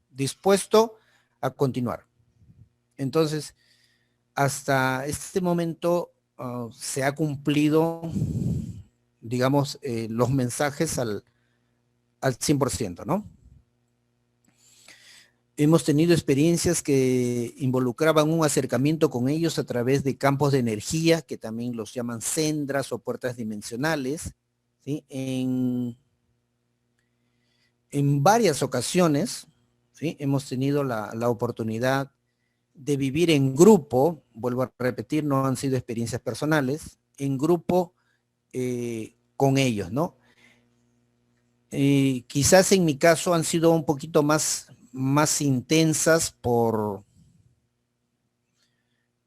dispuesto a continuar. Entonces, hasta este momento se ha cumplido, digamos, los mensajes al 100%, ¿no? Hemos tenido experiencias que involucraban un acercamiento con ellos a través de campos de energía, que también los llaman sendras o puertas dimensionales, ¿sí? En varias ocasiones, ¿sí? Hemos tenido la oportunidad de vivir en grupo, vuelvo a repetir, no han sido experiencias personales, en grupo con ellos, ¿no? Quizás en mi caso han sido un poquito más intensas por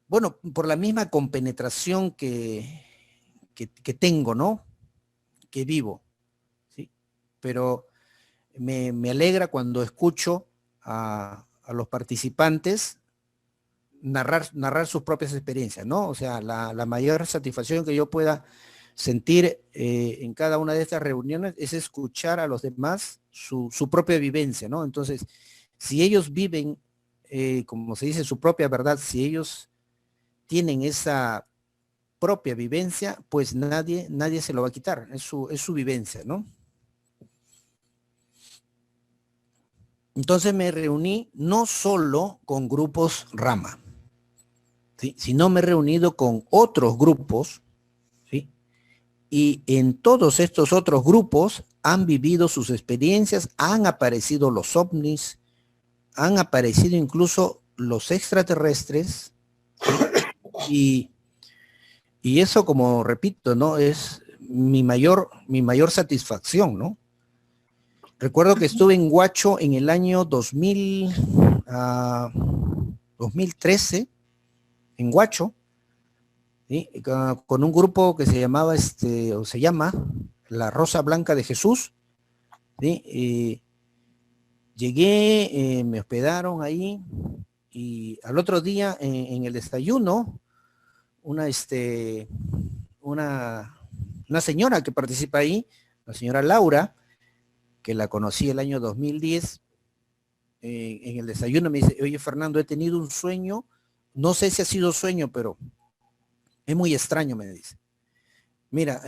la misma compenetración que tengo, ¿no? Que vivo, ¿sí? Pero me alegra cuando escucho a los participantes narrar sus propias experiencias, ¿no? O sea, la mayor satisfacción que yo pueda sentir en cada una de estas reuniones es escuchar a los demás su propia vivencia, ¿no? Entonces, si ellos viven, como se dice, su propia verdad, si ellos tienen esa propia vivencia, pues nadie se lo va a quitar, es su vivencia, ¿no? Entonces me reuní no solo con grupos Rama, ¿sí? Sino me he reunido con otros grupos, ¿sí? Y en todos estos otros grupos han vivido sus experiencias, han aparecido los ovnis, han aparecido incluso los extraterrestres, ¿sí? Y eso, como repito, ¿no? Es mi mayor satisfacción, ¿no? Recuerdo que estuve en Huacho en el año 2013, en Huacho, ¿sí? Con un grupo que se llamaba, o se llama, La Rosa Blanca de Jesús, ¿sí? Llegué, me hospedaron ahí, y al otro día, en el desayuno, una señora que participa ahí, la señora Laura, que la conocí el año 2010, en el desayuno me dice: oye, Fernando, he tenido un sueño, no sé si ha sido sueño, pero es muy extraño, me dice. Mira,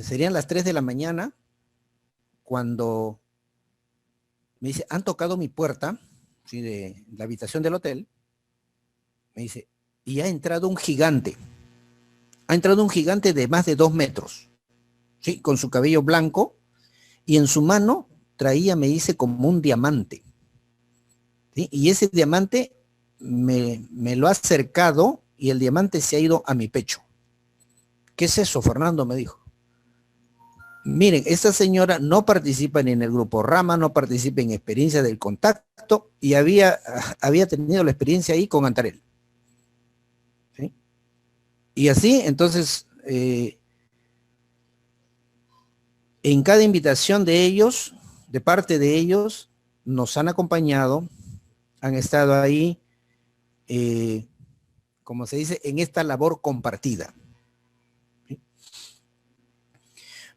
serían las 3 de la mañana cuando me dice: han tocado mi puerta, ¿sí? De la habitación del hotel. Me dice: y ha entrado un gigante. Ha entrado un gigante de más de 2 metros, ¿sí? Con su cabello blanco, y en su mano traía, me dice, como un diamante, ¿sí? Y ese diamante me lo ha acercado y el diamante se ha ido a mi pecho. ¿Qué es eso, Fernando?, me dijo. Miren, esta señora no participa ni en el grupo Rama, no participa en experiencia del contacto y había tenido la experiencia ahí con Antarel. ¿Sí? Y así, entonces, en cada invitación de ellos, de parte de ellos, nos han acompañado, han estado ahí, como se dice, en esta labor compartida. ¿Sí?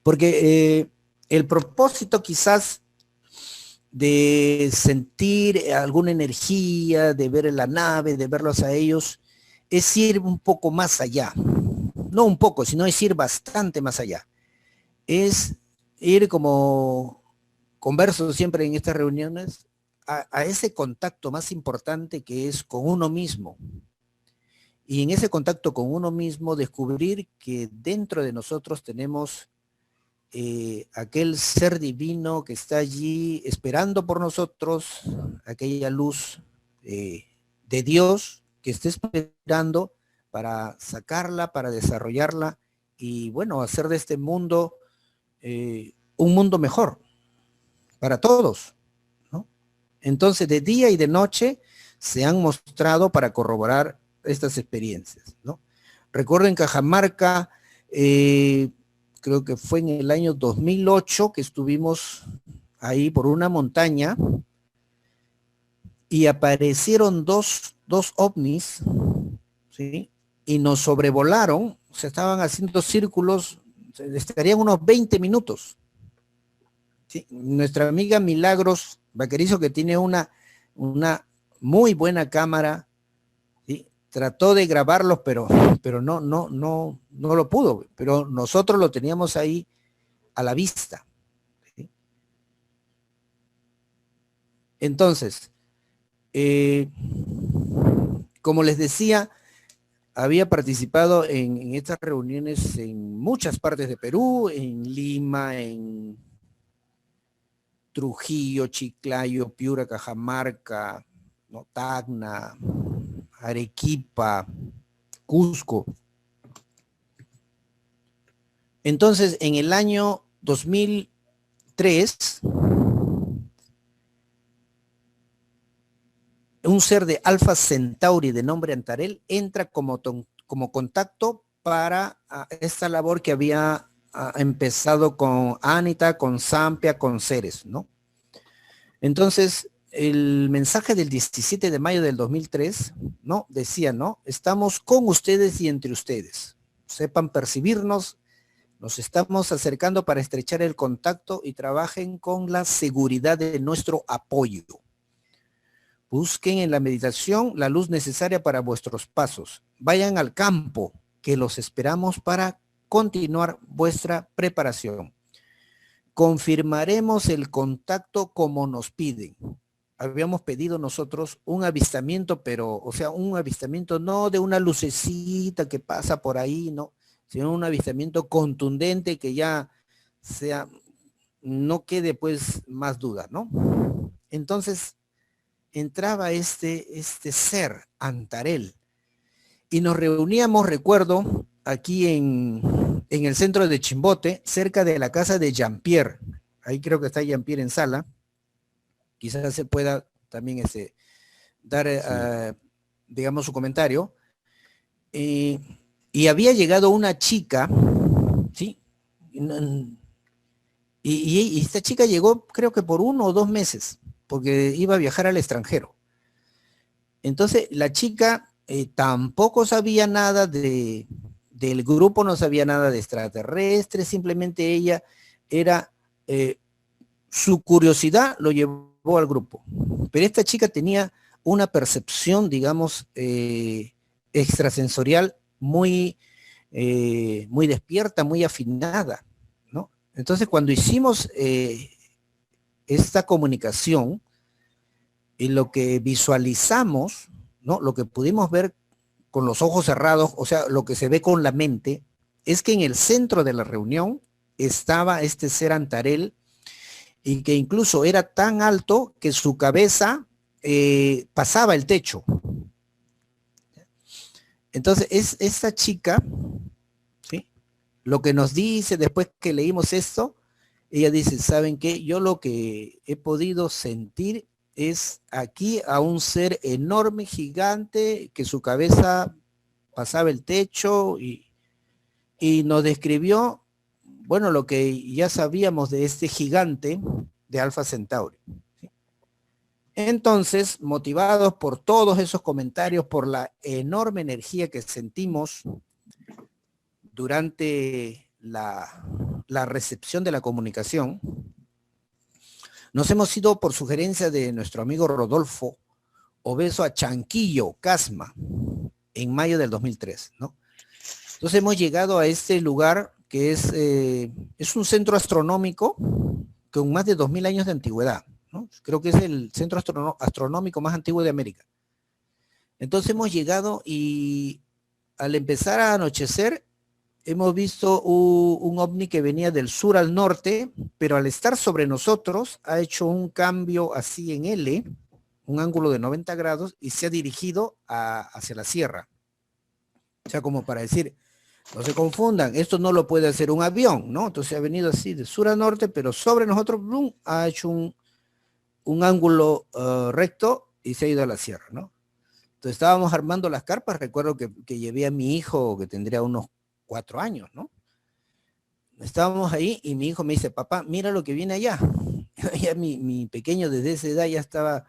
Porque el propósito quizás de sentir alguna energía, de ver la nave, de verlos a ellos, es ir un poco más allá. No un poco, sino es ir bastante más allá. Es ir, como converso siempre en estas reuniones, a ese contacto más importante que es con uno mismo. Y en ese contacto con uno mismo descubrir que dentro de nosotros tenemos aquel ser divino que está allí esperando por nosotros, aquella luz de Dios que está esperando para sacarla, para desarrollarla y bueno, hacer de este mundo un mundo mejor para todos, ¿no? Entonces, de día y de noche se han mostrado para corroborar estas experiencias, ¿no? Recuerdo en Cajamarca, creo que fue en el año 2008 que estuvimos ahí por una montaña y aparecieron dos ovnis, ¿sí? Y nos sobrevolaron, se estaban haciendo círculos, estarían unos 20 minutos. ¿Sí? Nuestra amiga Milagros Vaquerizo, que tiene una muy buena cámara, ¿sí? Trató de grabarlos, pero no lo pudo, pero nosotros lo teníamos ahí a la vista. ¿Sí? Entonces, como les decía, había participado en estas reuniones en muchas partes de Perú, en Lima, en Trujillo, Chiclayo, Piura, Cajamarca, ¿no? Tacna, Arequipa, Cusco. Entonces, en el año 2003, un ser de Alpha Centauri de nombre Antarel entra como contacto para esta labor que había empezado con Anita, con Sampia, con Ceres, ¿no? Entonces, el mensaje del 17 de mayo del 2003, ¿no? Decía, ¿no? Estamos con ustedes y entre ustedes. Sepan percibirnos, nos estamos acercando para estrechar el contacto y trabajen con la seguridad de nuestro apoyo. Busquen en la meditación la luz necesaria para vuestros pasos. Vayan al campo, que los esperamos para continuar vuestra preparación. Confirmaremos el contacto como nos piden. Habíamos pedido nosotros un avistamiento, pero, o sea, un avistamiento no de una lucecita que pasa por ahí, no, sino un avistamiento contundente que ya sea, no quede pues más duda, ¿no? Entonces, entraba este ser, Antarel, y nos reuníamos, recuerdo, aquí en el centro de Chimbote, cerca de la casa de Jean-Pierre. Ahí creo que está Jean-Pierre en sala. Quizás se pueda también dar, digamos, su comentario. Y había llegado una chica, ¿sí? Y esta chica llegó, creo que por 1 o 2 meses, porque iba a viajar al extranjero. Entonces, la chica tampoco sabía nada del grupo, no sabía nada de extraterrestres, simplemente ella era, su curiosidad lo llevó al grupo. Pero esta chica tenía una percepción, digamos, extrasensorial muy despierta, muy afinada, ¿no? Entonces, cuando hicimos esta comunicación, y lo que visualizamos, ¿no? Lo que pudimos ver con los ojos cerrados, o sea, lo que se ve con la mente, es que en el centro de la reunión estaba este ser Antarel, y que incluso era tan alto que su cabeza pasaba el techo. Entonces, esta chica, ¿sí? Lo que nos dice después que leímos esto, ella dice, ¿saben qué? Yo lo que he podido sentir es aquí a un ser enorme, gigante, que su cabeza pasaba el techo y nos describió, bueno, lo que ya sabíamos de este gigante de Alfa Centauri. ¿Sí? Entonces, motivados por todos esos comentarios, por la enorme energía que sentimos durante la recepción de la comunicación, nos hemos ido por sugerencia de nuestro amigo Rodolfo Obeso a Chanquillo, Casma, en mayo del 2003, ¿no? Entonces hemos llegado a este lugar que es un centro astronómico con más de 2000 años de antigüedad, ¿no? Creo que es el centro astronómico más antiguo de América. Entonces hemos llegado y al empezar a anochecer hemos visto un ovni que venía del sur al norte, pero al estar sobre nosotros ha hecho un cambio así en L, un ángulo de 90 grados, y se ha dirigido hacia la sierra. O sea, como para decir, no se confundan, esto no lo puede hacer un avión, ¿no? Entonces ha venido así de sur a norte, pero sobre nosotros, ¡blum!, ha hecho un ángulo recto y se ha ido a la sierra, ¿no? Entonces estábamos armando las carpas, recuerdo que llevé a mi hijo, que tendría unos 4 años, ¿no? Estábamos ahí y mi hijo me dice, papá, mira lo que viene allá. Ya mi pequeño desde esa edad ya estaba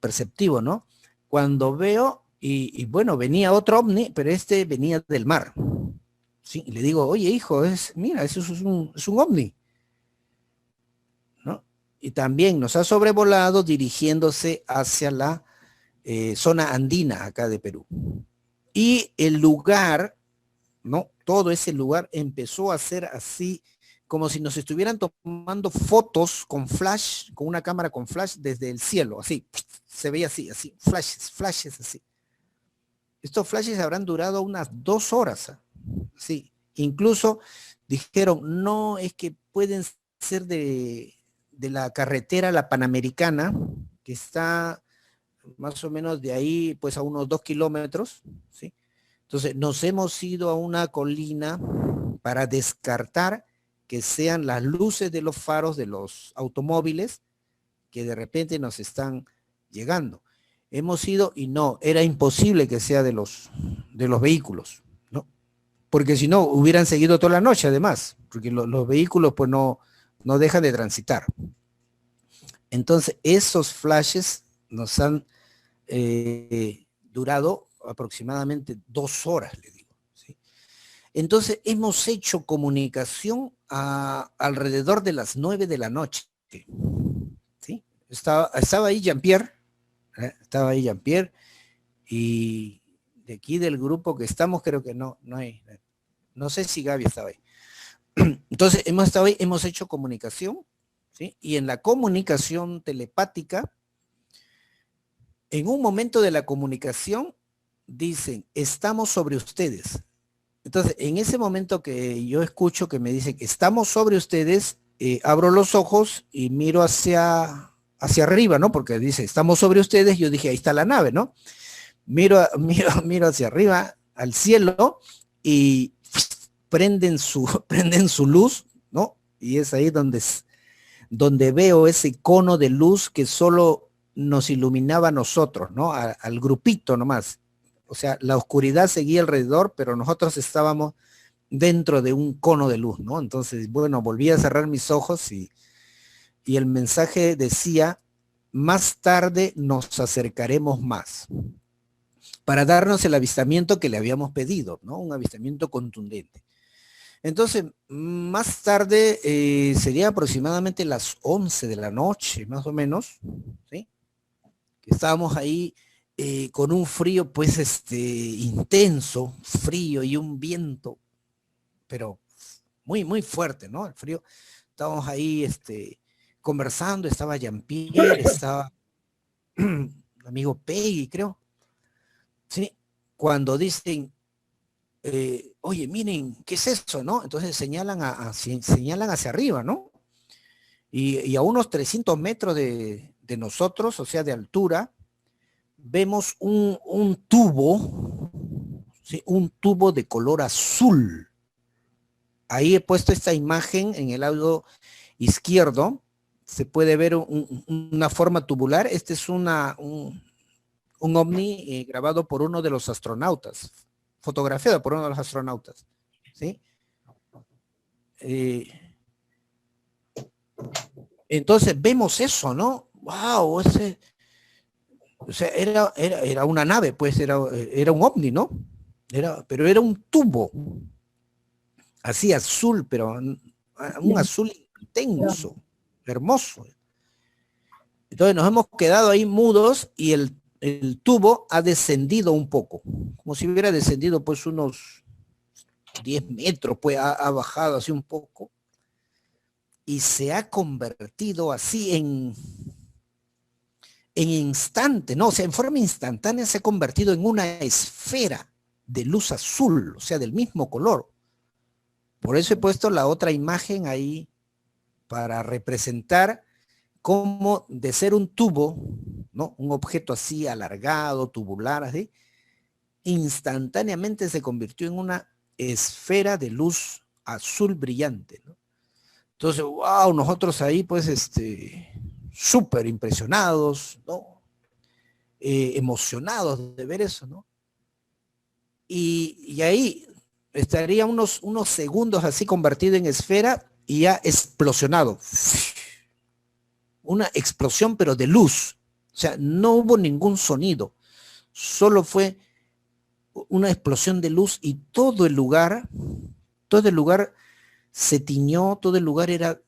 perceptivo, ¿no? Cuando veo, y bueno, venía otro ovni, pero este venía del mar. ¿Sí? Y le digo, oye, hijo, mira, eso es un ovni, ¿no? Y también nos ha sobrevolado dirigiéndose hacia la zona andina acá de Perú. Y el lugar, ¿no? Todo ese lugar empezó a ser así, como si nos estuvieran tomando fotos con flash, con una cámara con flash desde el cielo, así, se veía así, flashes así. Estos flashes habrán durado unas 2 horas, sí. Incluso dijeron, no, es que pueden ser de la carretera La Panamericana, que está más o menos de ahí, pues a unos 2 kilómetros, ¿sí? Entonces nos hemos ido a una colina para descartar que sean las luces de los faros de los automóviles que de repente nos están llegando. Hemos ido y no, era imposible que sea de los vehículos, ¿no? Porque si no, hubieran seguido toda la noche además, porque los vehículos pues no dejan de transitar. Entonces esos flashes nos han durado aproximadamente 2 horas, le digo, ¿sí? Entonces hemos hecho comunicación alrededor de las 9 de la noche, ¿sí? Estaba ahí Jean-Pierre, y de aquí del grupo que estamos, creo que no hay, no sé si Gaby estaba ahí. Entonces hemos estado ahí, hemos hecho comunicación, ¿sí? Y en la comunicación telepática, en un momento de la comunicación, dicen, estamos sobre ustedes. Entonces, en ese momento que yo escucho que me dicen, estamos sobre ustedes, abro los ojos y miro hacia arriba, ¿no? Porque dice, estamos sobre ustedes, yo dije, ahí está la nave, ¿no? Miro hacia arriba, al cielo, y prenden su luz, ¿no? Y es ahí donde veo ese cono de luz que solo nos iluminaba a nosotros, ¿no? Al grupito nomás. O sea, la oscuridad seguía alrededor, pero nosotros estábamos dentro de un cono de luz, ¿no? Entonces, bueno, volví a cerrar mis ojos y el mensaje decía, más tarde nos acercaremos más, para darnos el avistamiento que le habíamos pedido, ¿no? Un avistamiento contundente. Entonces, más tarde, sería aproximadamente las 11 de la noche, más o menos, ¿sí? Que estábamos ahí con un frío, pues, intenso, frío y un viento, pero muy, muy fuerte, ¿no? El frío. Estábamos ahí, conversando, estaba Jean-Pierre, estaba el amigo Peggy, creo, ¿sí? cuando dicen, oye, miren, ¿qué es eso, no? Entonces señalan hacia arriba, ¿no? Y a unos 300 metros de nosotros, o sea, de altura, vemos un tubo, ¿sí? Un tubo de color azul. Ahí he puesto esta imagen en el lado izquierdo. Se puede ver una forma tubular. Este es un ovni grabado por uno de los astronautas, fotografiado por uno de los astronautas, ¿sí? Entonces vemos eso, ¿no? ¡Wow! O sea, era una nave, pues era un ovni, ¿no? Pero era un tubo, así azul, pero un azul intenso, hermoso. Entonces nos hemos quedado ahí mudos y el tubo ha descendido un poco, como si hubiera descendido pues unos 10 metros, pues ha bajado así un poco y se ha convertido así en instante, ¿no? O sea, en forma instantánea se ha convertido en una esfera de luz azul, o sea, del mismo color. Por eso he puesto la otra imagen ahí para representar cómo de ser un tubo, ¿no? Un objeto así alargado, tubular, así, instantáneamente se convirtió en una esfera de luz azul brillante, ¿no? Entonces, wow, nosotros ahí pues súper impresionados, ¿no? Emocionados de ver eso, ¿no? Y ahí estaría unos segundos así convertido en esfera y ya explosionado. Una explosión pero de luz. O sea, no hubo ningún sonido. Solo fue una explosión de luz y todo el lugar se tiñó, todo el lugar era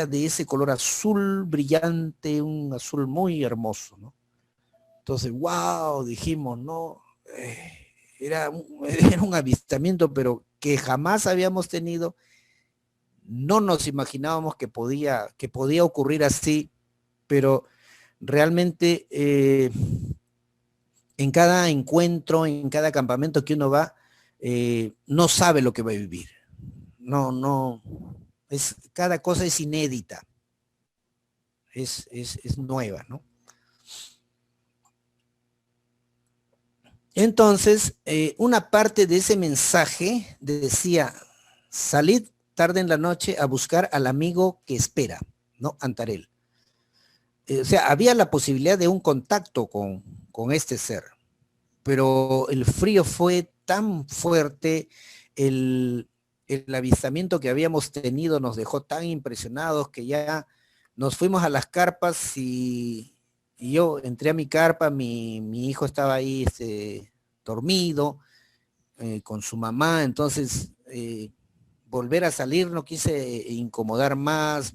de ese color azul brillante, un azul muy hermoso, ¿no? Entonces, wow, dijimos, ¿no? Era un avistamiento, pero que jamás habíamos tenido. No nos imaginábamos que podía ocurrir así, pero realmente en cada encuentro, en cada campamento que uno va, no sabe lo que va a vivir. No, cada cosa es inédita, es nueva, ¿no? Entonces, una parte de ese mensaje decía, salid tarde en la noche a buscar al amigo que espera, ¿no? Antarel. O sea, había la posibilidad de un contacto con este ser, pero el frío fue tan fuerte, el avistamiento que habíamos tenido nos dejó tan impresionados que ya nos fuimos a las carpas y yo entré a mi carpa, mi hijo estaba ahí dormido con su mamá, entonces volver a salir no quise incomodar más,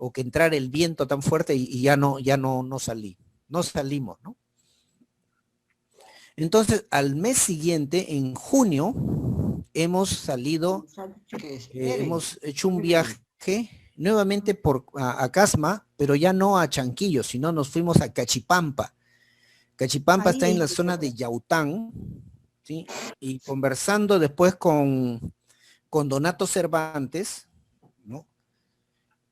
o que entrar el viento tan fuerte y ya no salimos, ¿no? Entonces, al mes siguiente, en junio, hemos salido, hemos hecho un viaje nuevamente a Casma, pero ya no a Chanquillo, sino nos fuimos a Cachipampa. Cachipampa está en la zona de Yaután, ¿sí? Y conversando después con Donato Cervantes, ¿no?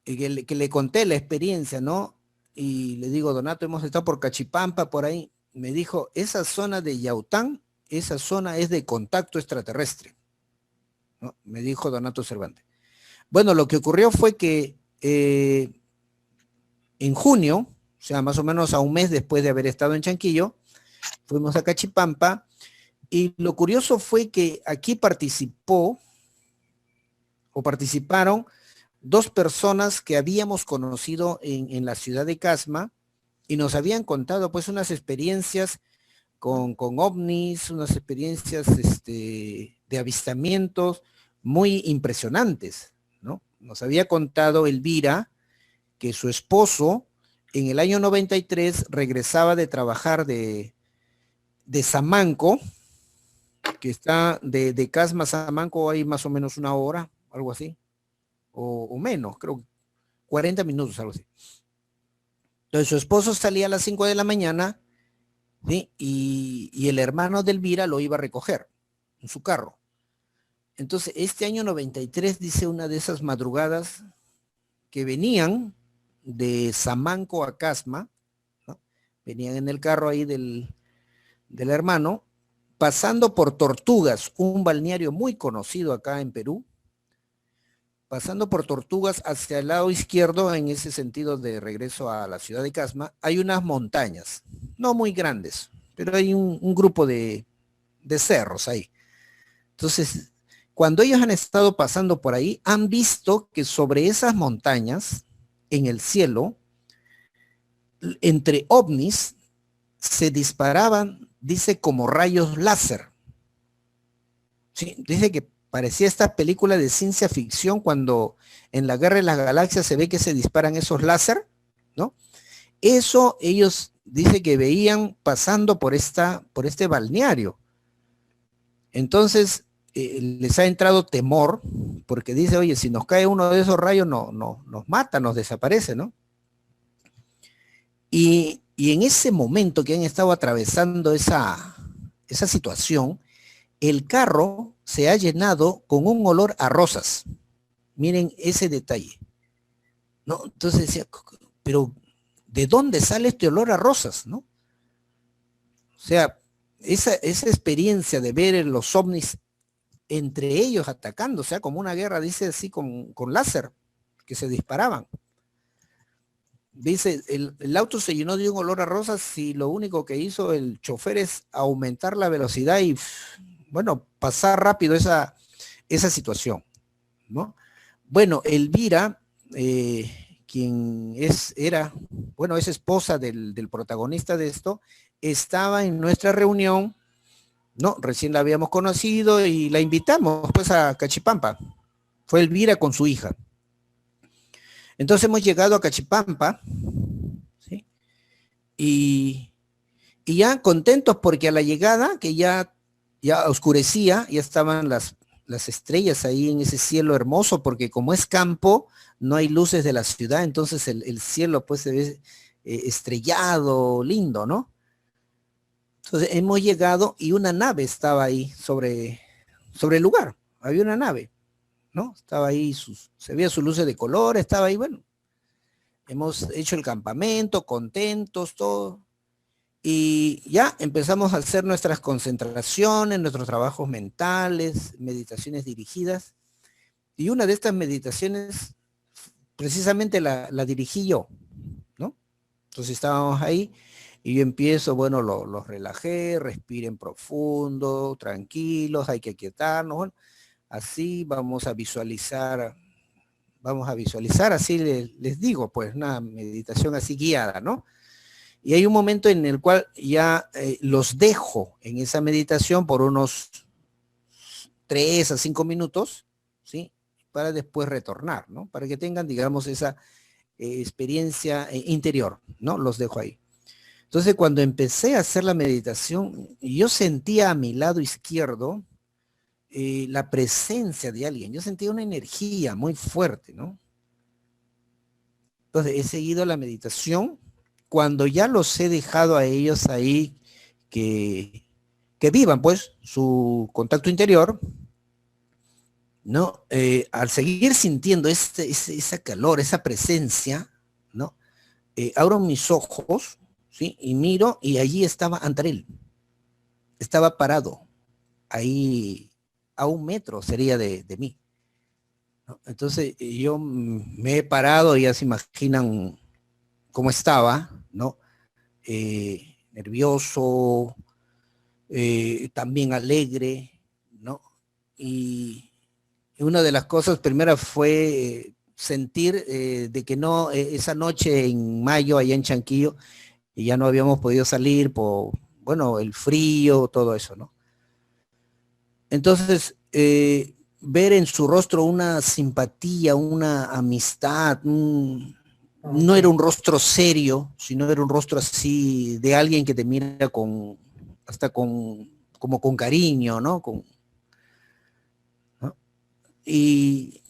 Que le conté la experiencia, ¿no? Y le digo, Donato, hemos estado por Cachipampa, por ahí. Me dijo, esa zona de Yaután, esa zona es de contacto extraterrestre, ¿no? Me dijo Donato Cervantes. Bueno, lo que ocurrió fue que en junio, o sea, más o menos a un mes después de haber estado en Chanquillo, fuimos a Cachipampa y lo curioso fue que aquí participaron 2 personas que habíamos conocido en la ciudad de Casma y nos habían contado pues unas experiencias con ovnis, unas experiencias de avistamientos muy impresionantes, ¿no? Nos había contado Elvira que su esposo en el año 93 regresaba de trabajar de Samanco, que está de Casma a Samanco hay más o menos 1 hora, algo así, o menos, creo 40 minutos, algo así. Entonces su esposo salía a las 5 de la mañana ¿sí? Y el hermano de Elvira lo iba a recoger en su carro. Entonces, este año 93, dice, una de esas madrugadas que venían de Samanco a Casma, ¿no? Venían en el carro ahí del hermano, pasando por Tortugas, un balneario muy conocido acá en Perú, pasando por Tortugas hacia el lado izquierdo, en ese sentido de regreso a la ciudad de Casma, hay unas montañas, no muy grandes, pero hay un grupo de cerros ahí. Entonces, cuando ellos han estado pasando por ahí, han visto que sobre esas montañas, en el cielo, entre ovnis, se disparaban, dice, como rayos láser. Sí, dice que parecía esta película de ciencia ficción cuando en la Guerra de las Galaxias se ve que se disparan esos láser, ¿no? Eso ellos dice que veían pasando por este balneario. Entonces les ha entrado temor porque dice, oye, si nos cae uno de esos rayos nos mata, nos desaparece, ¿no? Y en ese momento que han estado atravesando esa situación, el carro se ha llenado con un olor a rosas. Miren ese detalle, ¿no? Entonces decía, pero ¿de dónde sale este olor a rosas, no? O sea, esa experiencia de ver los ovnis entre ellos atacando, o sea, como una guerra, dice así, con láser, que se disparaban. Dice, el auto se llenó de un olor a rosas y lo único que hizo el chofer es aumentar la velocidad y, bueno, pasar rápido esa situación, ¿no? Bueno, Elvira, quien es esposa del protagonista de esto, estaba en nuestra reunión, ¿no? Recién la habíamos conocido y la invitamos pues a Cachipampa. Fue Elvira con su hija. Entonces hemos llegado a Cachipampa, ¿sí? Y ya contentos porque a la llegada, que ya oscurecía, ya estaban las estrellas ahí en ese cielo hermoso, porque como es campo, no hay luces de la ciudad, entonces el cielo pues se ve estrellado, lindo, ¿no? Entonces hemos llegado y una nave estaba ahí sobre el lugar, había una nave, ¿no? Estaba ahí, se veía sus luces de color, estaba ahí, bueno. Hemos hecho el campamento, contentos, todo. Y ya empezamos a hacer nuestras concentraciones, nuestros trabajos mentales, meditaciones dirigidas. Y una de estas meditaciones, precisamente la dirigí yo, ¿no? Entonces estábamos ahí y yo empiezo, bueno, los relajé, respiren profundo, tranquilos, hay que aquietarnos, bueno, así vamos a visualizar, así les digo, pues una meditación así guiada, ¿no? Y hay un momento en el cual ya los dejo en esa meditación por unos 3 a 5 minutos, ¿sí? Para después retornar, ¿no? Para que tengan, digamos, esa experiencia interior, ¿no? Los dejo ahí. Entonces, cuando empecé a hacer la meditación, yo sentía a mi lado izquierdo la presencia de alguien. Yo sentía una energía muy fuerte, ¿no? Entonces, he seguido la meditación. Cuando ya los he dejado a ellos ahí que vivan, pues, su contacto interior, ¿no? Al seguir sintiendo esa calor, esa presencia, ¿no? Abro mis ojos, ¿sí? Y miro, y allí estaba Antarel. Estaba parado, ahí a 1 metro sería de mí, ¿no? Entonces yo me he parado y ya se imaginan cómo estaba, ¿no? Nervioso, también alegre, ¿no? Y una de las cosas primeras fue sentir de que no, esa noche en mayo allá en Chanquillo, y ya no habíamos podido salir por, bueno, el frío, todo eso, ¿no? Entonces, ver en su rostro una simpatía, una amistad, no era un rostro serio, sino era un rostro así de alguien que te mira como con cariño, ¿no? ¿No? Y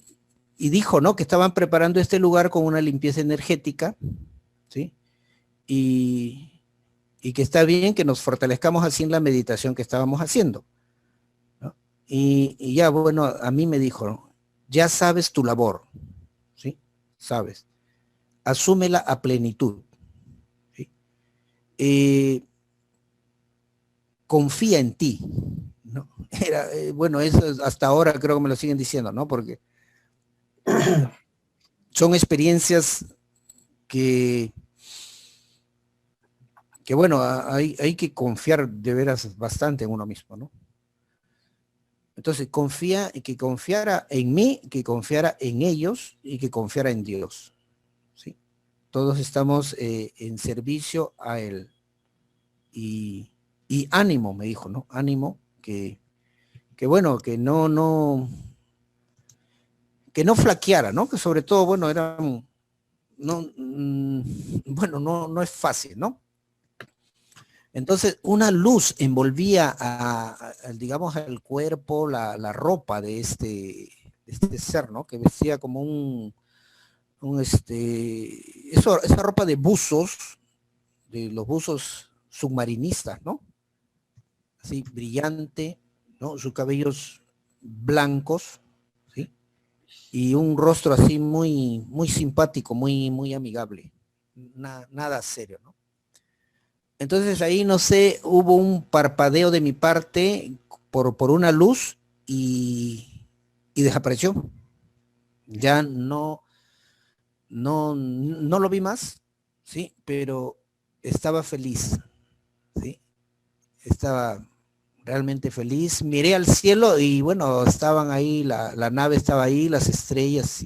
dijo, ¿no? Que estaban preparando este lugar con una limpieza energética, ¿sí? Y y que está bien que nos fortalezcamos así en la meditación que estábamos haciendo, ¿no? Y ya, bueno, a mí me dijo, ¿no? Ya sabes tu labor, ¿sí? Sabes. Asúmela a plenitud, ¿sí? Confía en ti, ¿no? Era, bueno, eso hasta ahora creo que me lo siguen diciendo, ¿no? Porque son experiencias que bueno, hay que confiar de veras bastante en uno mismo, ¿no? Entonces, que confiara en mí, que confiara en ellos y que confiara en Dios, ¿sí? Todos estamos en servicio a Él. Y ánimo, me dijo, ¿no? Ánimo, que bueno, que no flaqueara, ¿no? Que sobre todo, bueno, era, bueno, no es fácil, ¿no? Entonces, una luz envolvía digamos, al cuerpo, la ropa de este ser, ¿no? Que vestía como esa ropa de buzos, de los buzos submarinistas, ¿no? Así, brillante, ¿no? Sus cabellos blancos, ¿sí? Y un rostro así muy, muy simpático, muy, muy amigable. Nada serio, ¿no? Entonces ahí, no sé, hubo un parpadeo de mi parte por una luz y desapareció. Ya no lo vi más, ¿sí? Pero estaba feliz, ¿sí? Estaba realmente feliz. Miré al cielo y bueno, estaban ahí, la nave estaba ahí, las estrellas.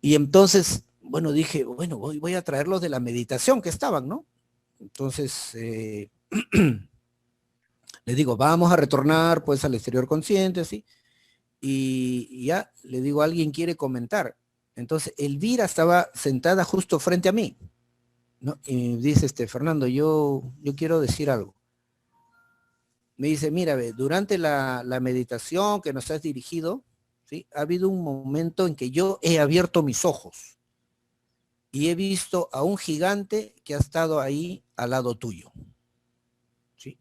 Y entonces, bueno, dije, bueno, voy a traerlos de la meditación que estaban, ¿no? Entonces, le digo, vamos a retornar pues al exterior consciente, ¿sí? Y ya, le digo, alguien quiere comentar. Entonces, Elvira estaba sentada justo frente a mí, ¿no? Y dice, Fernando, yo quiero decir algo. Me dice, mira, durante la meditación que nos has dirigido, ¿sí? Ha habido un momento en que yo he abierto mis ojos y he visto a un gigante que ha estado ahí al lado tuyo, ¿sí?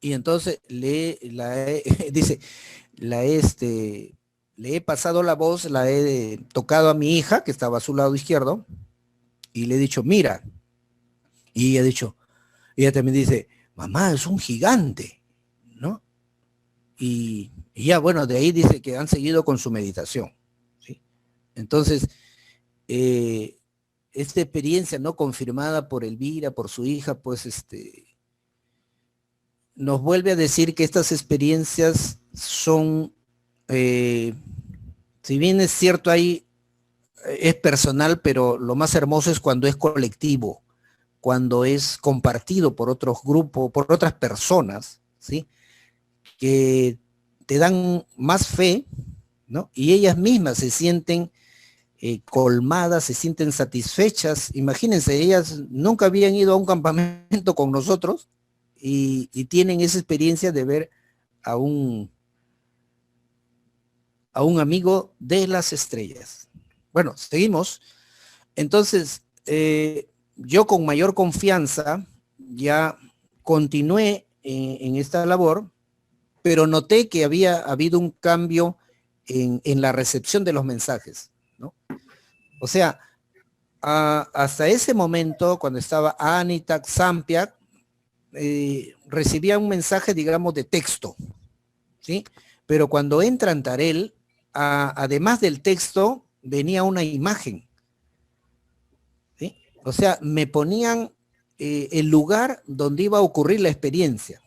Y entonces dice, le he pasado la voz, la he tocado a mi hija, que estaba a su lado izquierdo, y le he dicho, mira, y ella también dice, mamá, es un gigante, ¿no? Y ya, bueno, de ahí dice que han seguido con su meditación, ¿sí? Entonces, esta experiencia, ¿no? Confirmada por Elvira, por su hija, pues, nos vuelve a decir que estas experiencias son, si bien es cierto, es personal, pero lo más hermoso es cuando es colectivo, cuando es compartido por otros grupos, por otras personas, ¿sí? Que te dan más fe, ¿no? Y ellas mismas se sienten colmadas, se sienten satisfechas. Imagínense, ellas nunca habían ido a un campamento con nosotros y tienen esa experiencia de ver a un amigo de las estrellas. Bueno, seguimos. Entonces, yo con mayor confianza ya continué en esta labor, pero noté que había habido un cambio en la recepción de los mensajes, ¿no? O sea, hasta ese momento, cuando estaba Anita Zampiak, recibía un mensaje, digamos, de texto, ¿sí? Pero cuando entra Antarel, además del texto, venía una imagen, ¿sí? O sea, me ponían el lugar donde iba a ocurrir la experiencia.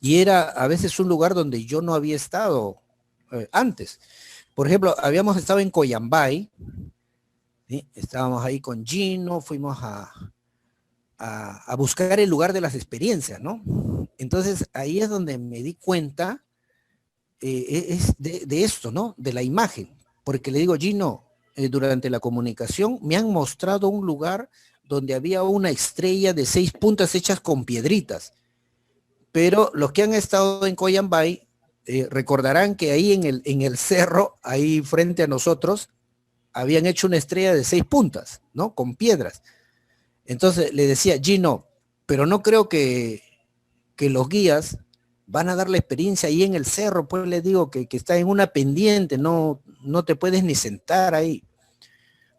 Y era a veces un lugar donde yo no había estado antes. Por ejemplo, habíamos estado en Coyambay, ¿sí? Estábamos ahí con Gino, fuimos a buscar el lugar de las experiencias, ¿no? Entonces ahí es donde me di cuenta es de esto, ¿no? De la imagen. Porque le digo, Gino, durante la comunicación me han mostrado un lugar donde había una estrella de 6 puntas hechas con piedritas. Pero los que han estado en Coyambay recordarán que ahí en el cerro, ahí frente a nosotros, habían hecho una estrella de 6 puntas, ¿no? Con piedras. Entonces le decía, Gino, pero no creo que los guías van a dar la experiencia ahí en el cerro, pues le digo que está en una pendiente, no te puedes ni sentar ahí.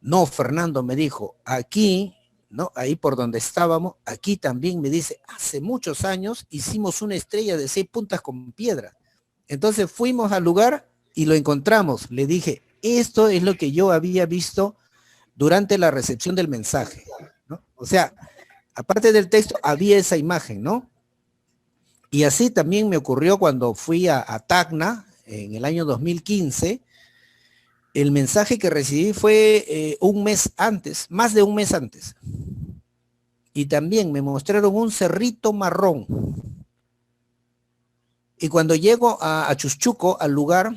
No, Fernando, me dijo, aquí, ¿no? Ahí por donde estábamos, aquí también me dice, hace muchos años hicimos una estrella de 6 puntas con piedra. Entonces fuimos al lugar y lo encontramos. Le dije, esto es lo que yo había visto durante la recepción del mensaje, ¿no? O sea, aparte del texto, había esa imagen, ¿no? Y así también me ocurrió cuando fui a Tacna en el año 2015. El mensaje que recibí fue un mes antes, más de un mes antes. Y también me mostraron un cerrito marrón. Y cuando llego a Chuchuco, al lugar,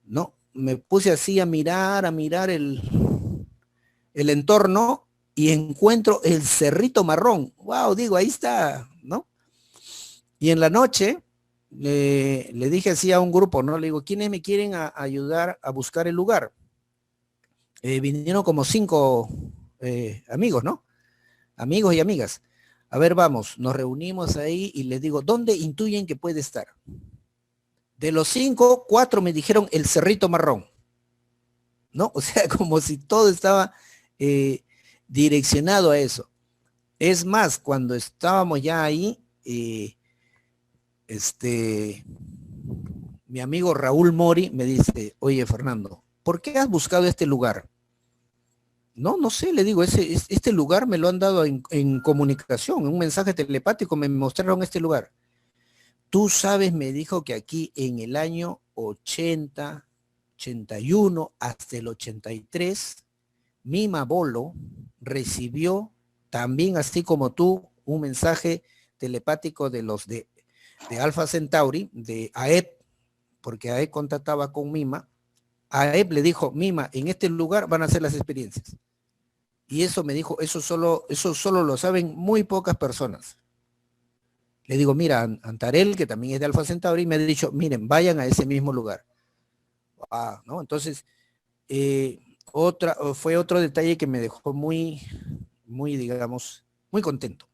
¿no? Me puse así a mirar el entorno y encuentro el cerrito marrón. Wow, digo, ahí está, ¿no? Y en la noche le dije así a un grupo, ¿no? Le digo, ¿quiénes me quieren ayudar a buscar el lugar? Vinieron como 5 amigos, ¿no? Amigos y amigas. A ver, vamos, nos reunimos ahí y les digo, ¿dónde intuyen que puede estar? De los 5, 4 me dijeron el cerrito marrón, ¿no? O sea, como si todo estaba direccionado a eso. Es más, cuando estábamos ya ahí, mi amigo Raúl Mori me dice, oye, Fernando, ¿por qué has buscado este lugar? No sé, le digo, este lugar me lo han dado en comunicación, en un mensaje telepático me mostraron este lugar. Tú sabes, me dijo que aquí en el año 80, 81 hasta el 83, Mima Bolo recibió también, así como tú, un mensaje telepático de los de Alpha Centauri, de AEP, porque AEP contactaba con Mima. AEP le dijo, Mima, en este lugar van a hacer las experiencias. Y eso me dijo, eso solo lo saben muy pocas personas. Le digo, mira, Antarel, que también es de Alpha Centauri, me ha dicho, miren, vayan a ese mismo lugar. Ah, ¿no? Entonces, fue otro detalle que me dejó muy, digamos, muy contento.